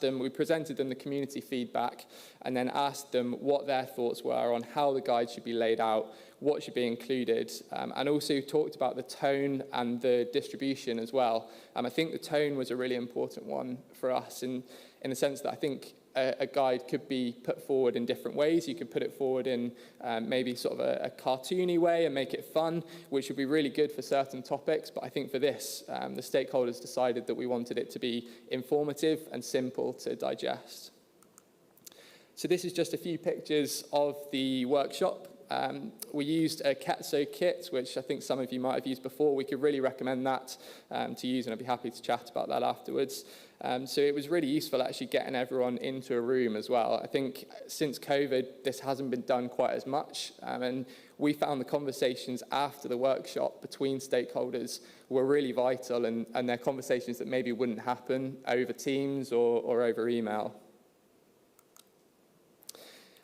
we presented them the community feedback and then asked them what their thoughts were on how the guide should be laid out, what should be included, and also talked about the tone and the distribution as well. I think the tone was a really important one for us in the sense that I think a guide could be put forward in different ways. You could put it forward in maybe sort of a cartoony way and make it fun, which would be really good for certain topics. But I think for this, the stakeholders decided that we wanted it to be informative and simple to digest. So this is just a few pictures of the workshop. We used a Cllr kit, which I think some of you might have used before. We could really recommend that to use, and I'd be happy to chat about that afterwards. So it was really useful actually getting everyone into a room as well. I think since COVID, this hasn't been done quite as much, and we found the conversations after the workshop between stakeholders were really vital, and they're conversations that maybe wouldn't happen over Teams or over email.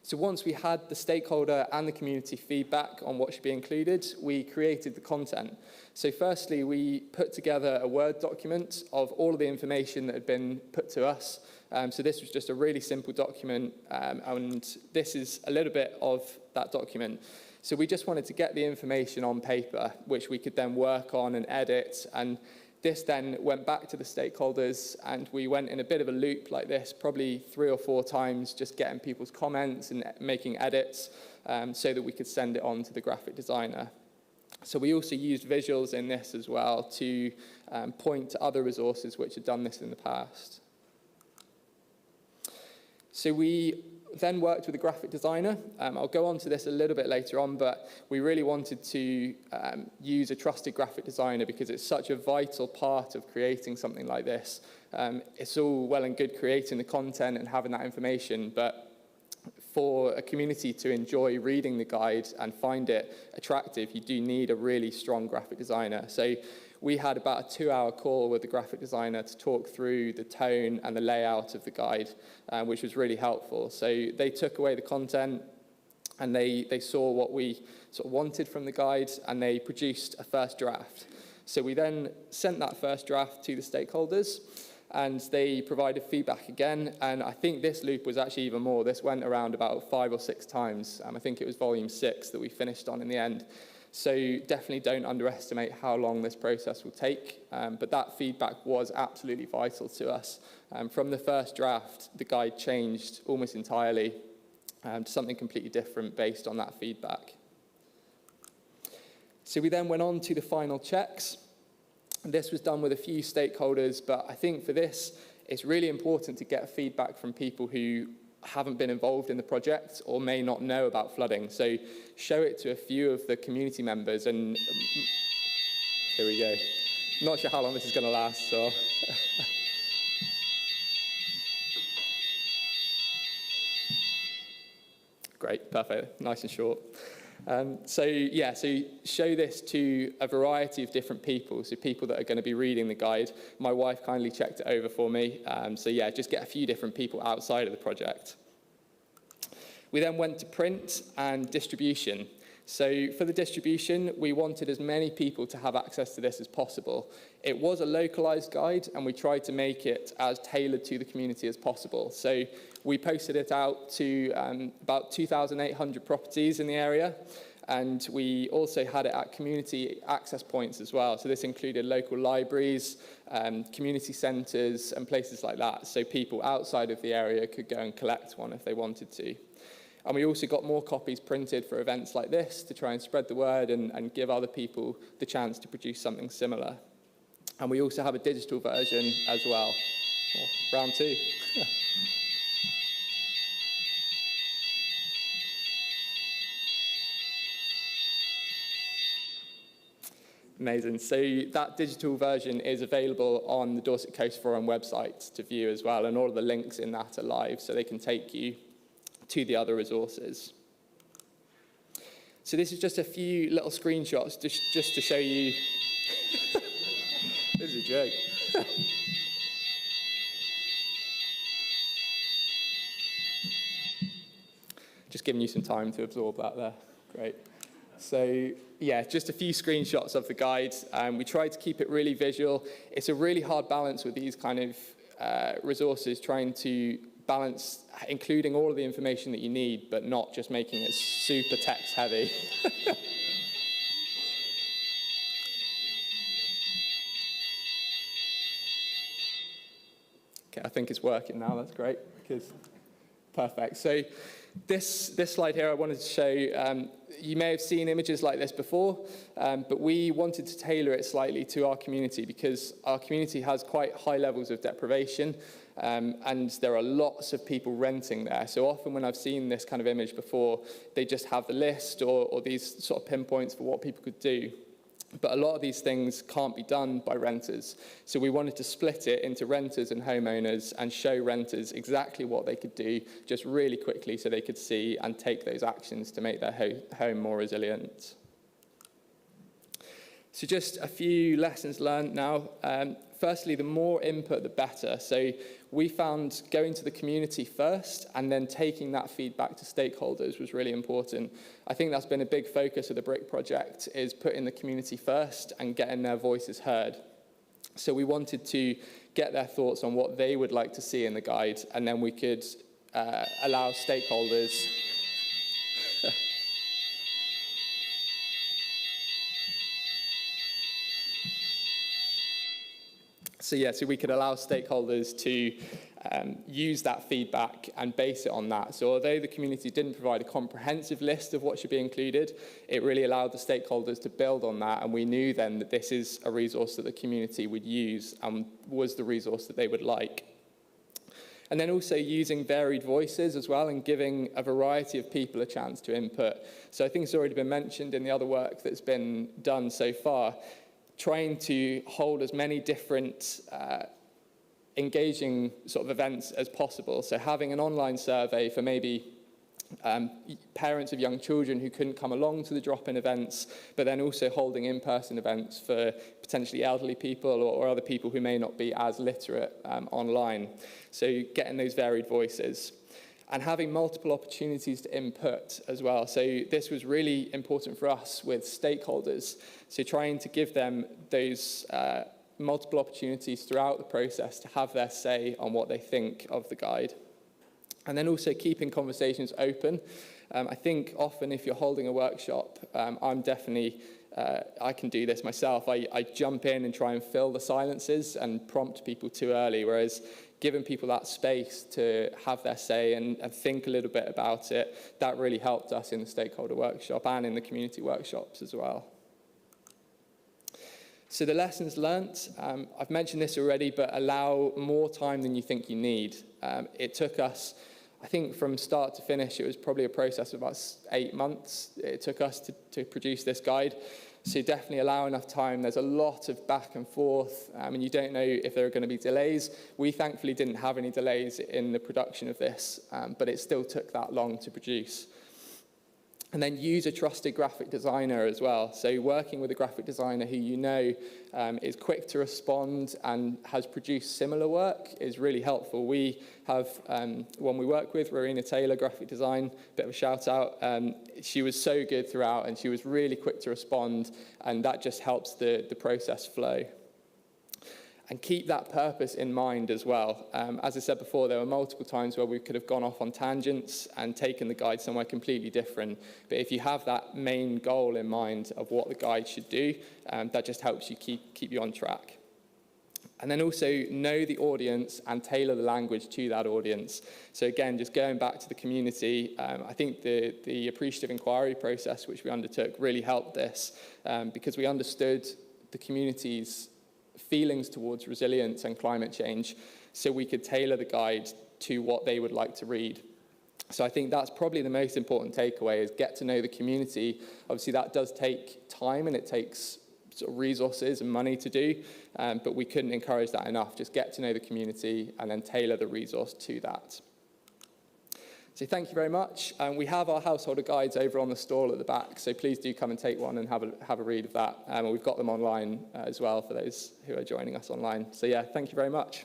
So once we had the stakeholder and the community feedback on what should be included, we created the content. So firstly, we put together a Word document of all of the information that had been put to us. So this was just a really simple document, and this is a little bit of that document. So we just wanted to get the information on paper, which we could then work on and edit, and this then went back to the stakeholders, and we went in a bit of a loop like this, probably 3 or 4 times, just getting people's comments and making edits so that we could send it on to the graphic designer. So we also used visuals in this as well to point to other resources which had done this in the past. So we then worked with a graphic designer. I'll go on to this a little bit later on, but we really wanted to use a trusted graphic designer because it's such a vital part of creating something like this. It's all well and good creating the content and having that information, but for a community to enjoy reading the guide and find it attractive, you do need a really strong graphic designer. So we had about a 2-hour call with the graphic designer to talk through the tone and the layout of the guide, which was really helpful. So they took away the content and they saw what we sort of wanted from the guide, and they produced a first draft. So we then sent that first draft to the stakeholders, and they provided feedback again. And I think this loop was actually even more. This went around about 5 or 6 times. I think it was volume 6 that we finished on in the end. So definitely don't underestimate how long this process will take, but that feedback was absolutely vital to us. From the first draft, the guide changed almost entirely to something completely different based on that feedback. So we then went on to the final checks. This was done with a few stakeholders, but I think for this, it's really important to get feedback from people who haven't been involved in the project or may not know about flooding. So show it to a few of the community members, and here we go. Not sure how long this is going to last, so. Great, perfect, nice and short. So show this to a variety of different people, so people that are going to be reading the guide. My wife kindly checked it over for me, just get a few different people outside of the project. We then went to print and distribution. So for the distribution, we wanted as many people to have access to this as possible. It was a localized guide, and we tried to make it as tailored to the community as possible. So we posted it out to about 2,800 properties in the area, and we also had it at community access points as well. So this included local libraries, community centres, and places like that, so people outside of the area could go and collect one if they wanted to. And we also got more copies printed for events like this to try and spread the word and give other people the chance to produce something similar. And we also have a digital version as well. Oh, round 2. Amazing. So that digital version is available on the Dorset Coast Forum website to view as well, and all of the links in that are live, so they can take you to the other resources. So this is just a few little screenshots just to show you. This is a joke. Just giving you some time to absorb that there. Great. So yeah, just a few screenshots of the guide. We tried to keep it really visual. It's a really hard balance with these kind of resources, trying to balance including all of the information that you need, but not just making it super text heavy. Okay, I think it's working now, that's great, because perfect. So this slide here I wanted to show, you may have seen images like this before, but we wanted to tailor it slightly to our community because our community has quite high levels of deprivation, and there are lots of people renting there. So often when I've seen this kind of image before, they just have the list or these sort of pinpoints for what people could do. But a lot of these things can't be done by renters. So we wanted to split it into renters and homeowners and show renters exactly what they could do just really quickly so they could see and take those actions to make their home more resilient. So just a few lessons learned now. Firstly, the more input, the better. So we found going to the community first and then taking that feedback to stakeholders was really important. I think that's been a big focus of the BRIC project, is putting the community first and getting their voices heard. So we wanted to get their thoughts on what they would like to see in the guide, and then we could allow stakeholders So we could allow stakeholders to use that feedback and base it on that. So although the community didn't provide a comprehensive list of what should be included, it really allowed the stakeholders to build on that, and we knew then that this is a resource that the community would use and was the resource that they would like. And then also using varied voices as well and giving a variety of people a chance to input. So I think it's already been mentioned in the other work that's been done so far, trying to hold as many different engaging sort of events as possible. So having an online survey for maybe parents of young children who couldn't come along to the drop-in events, but then also holding in-person events for potentially elderly people or other people who may not be as literate online. So getting those varied voices. And having multiple opportunities to input as well. So this was really important for us with stakeholders. So trying to give them those multiple opportunities throughout the process to have their say on what they think of the guide. And then also keeping conversations open. I think often if you're holding a workshop, I'm definitely, I can do this myself. I jump in and try and fill the silences and prompt people too early, whereas giving people that space to have their say and think a little bit about it, that really helped us in the stakeholder workshop and in the community workshops as well. So the lessons learnt, I've mentioned this already, but allow more time than you think you need. It took us, I think from start to finish, it was probably a process of about 8 months. It took us to produce this guide. So definitely allow enough time. There's a lot of back and forth, and you don't know if there are going to be delays. We thankfully didn't have any delays in the production of this, but it still took that long to produce. And then use a trusted graphic designer as well. So working with a graphic designer who you know is quick to respond and has produced similar work is really helpful. We have one we work with, Rowena Taylor, graphic design, bit of a shout out. She was so good throughout and she was really quick to respond, and that just helps the process flow. And keep that purpose in mind as well. As I said before, there were multiple times where we could have gone off on tangents and taken the guide somewhere completely different. But if you have that main goal in mind of what the guide should do, that just helps you keep you on track. And then also know the audience and tailor the language to that audience. So again, just going back to the community, I think the appreciative inquiry process which we undertook really helped this because we understood the community's feelings towards resilience and climate change, so we could tailor the guide to what they would like to read. So I think that's probably the most important takeaway, is get to know the community. Obviously that does take time and it takes sort of resources and money to do, but we couldn't encourage that enough. Just get to know the community and then tailor the resource to that. So thank you very much. We have our householder guides over on the stall at the back, so please do come and take one and have a read of that. And we've got them online as well for those who are joining us online. So yeah, thank you very much.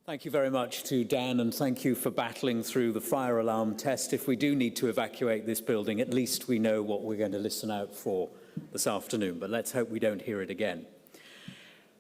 Thank you very much to Dan, and thank you for battling through the fire alarm test. If we do need to evacuate this building, at least we know what we're going to listen out for this afternoon, but let's hope we don't hear it again.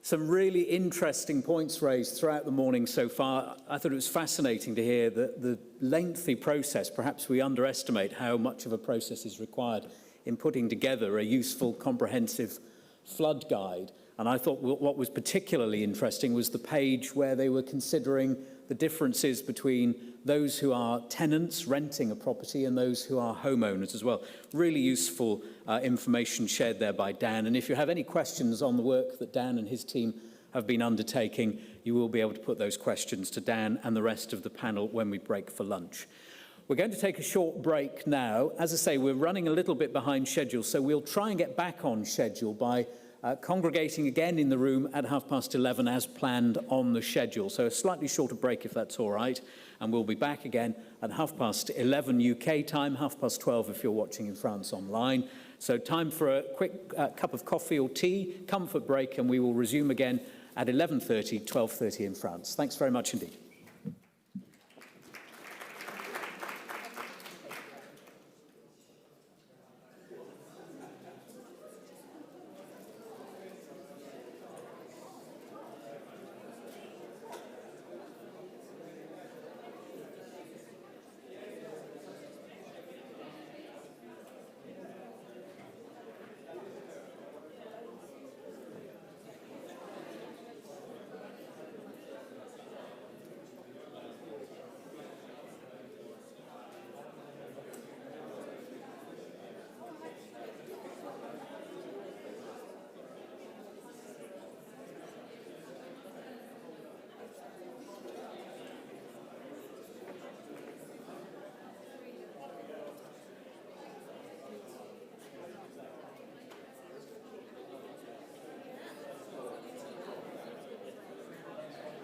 Some really interesting points raised throughout the morning so far. I thought it was fascinating to hear the lengthy process. Perhaps we underestimate how much of a process is required in putting together a useful, comprehensive flood guide. And I thought what was particularly interesting was the page where they were considering the differences between those who are tenants renting a property and those who are homeowners as well. Really useful information shared there by Dan. And if you have any questions on the work that Dan and his team have been undertaking, you will be able to put those questions to Dan and the rest of the panel when we break for lunch. We're going to take a short break now. As I say, we're running a little bit behind schedule, so we'll try and get back on schedule by congregating again in the room at 11:30 as planned on the schedule. So a slightly shorter break if that's all right. And we'll be back again at 11:30 UK time, 12:30 if you're watching in France online. So time for a quick cup of coffee or tea, comfort break, and we will resume again at 11:30, 12:30 in France. Thanks very much indeed.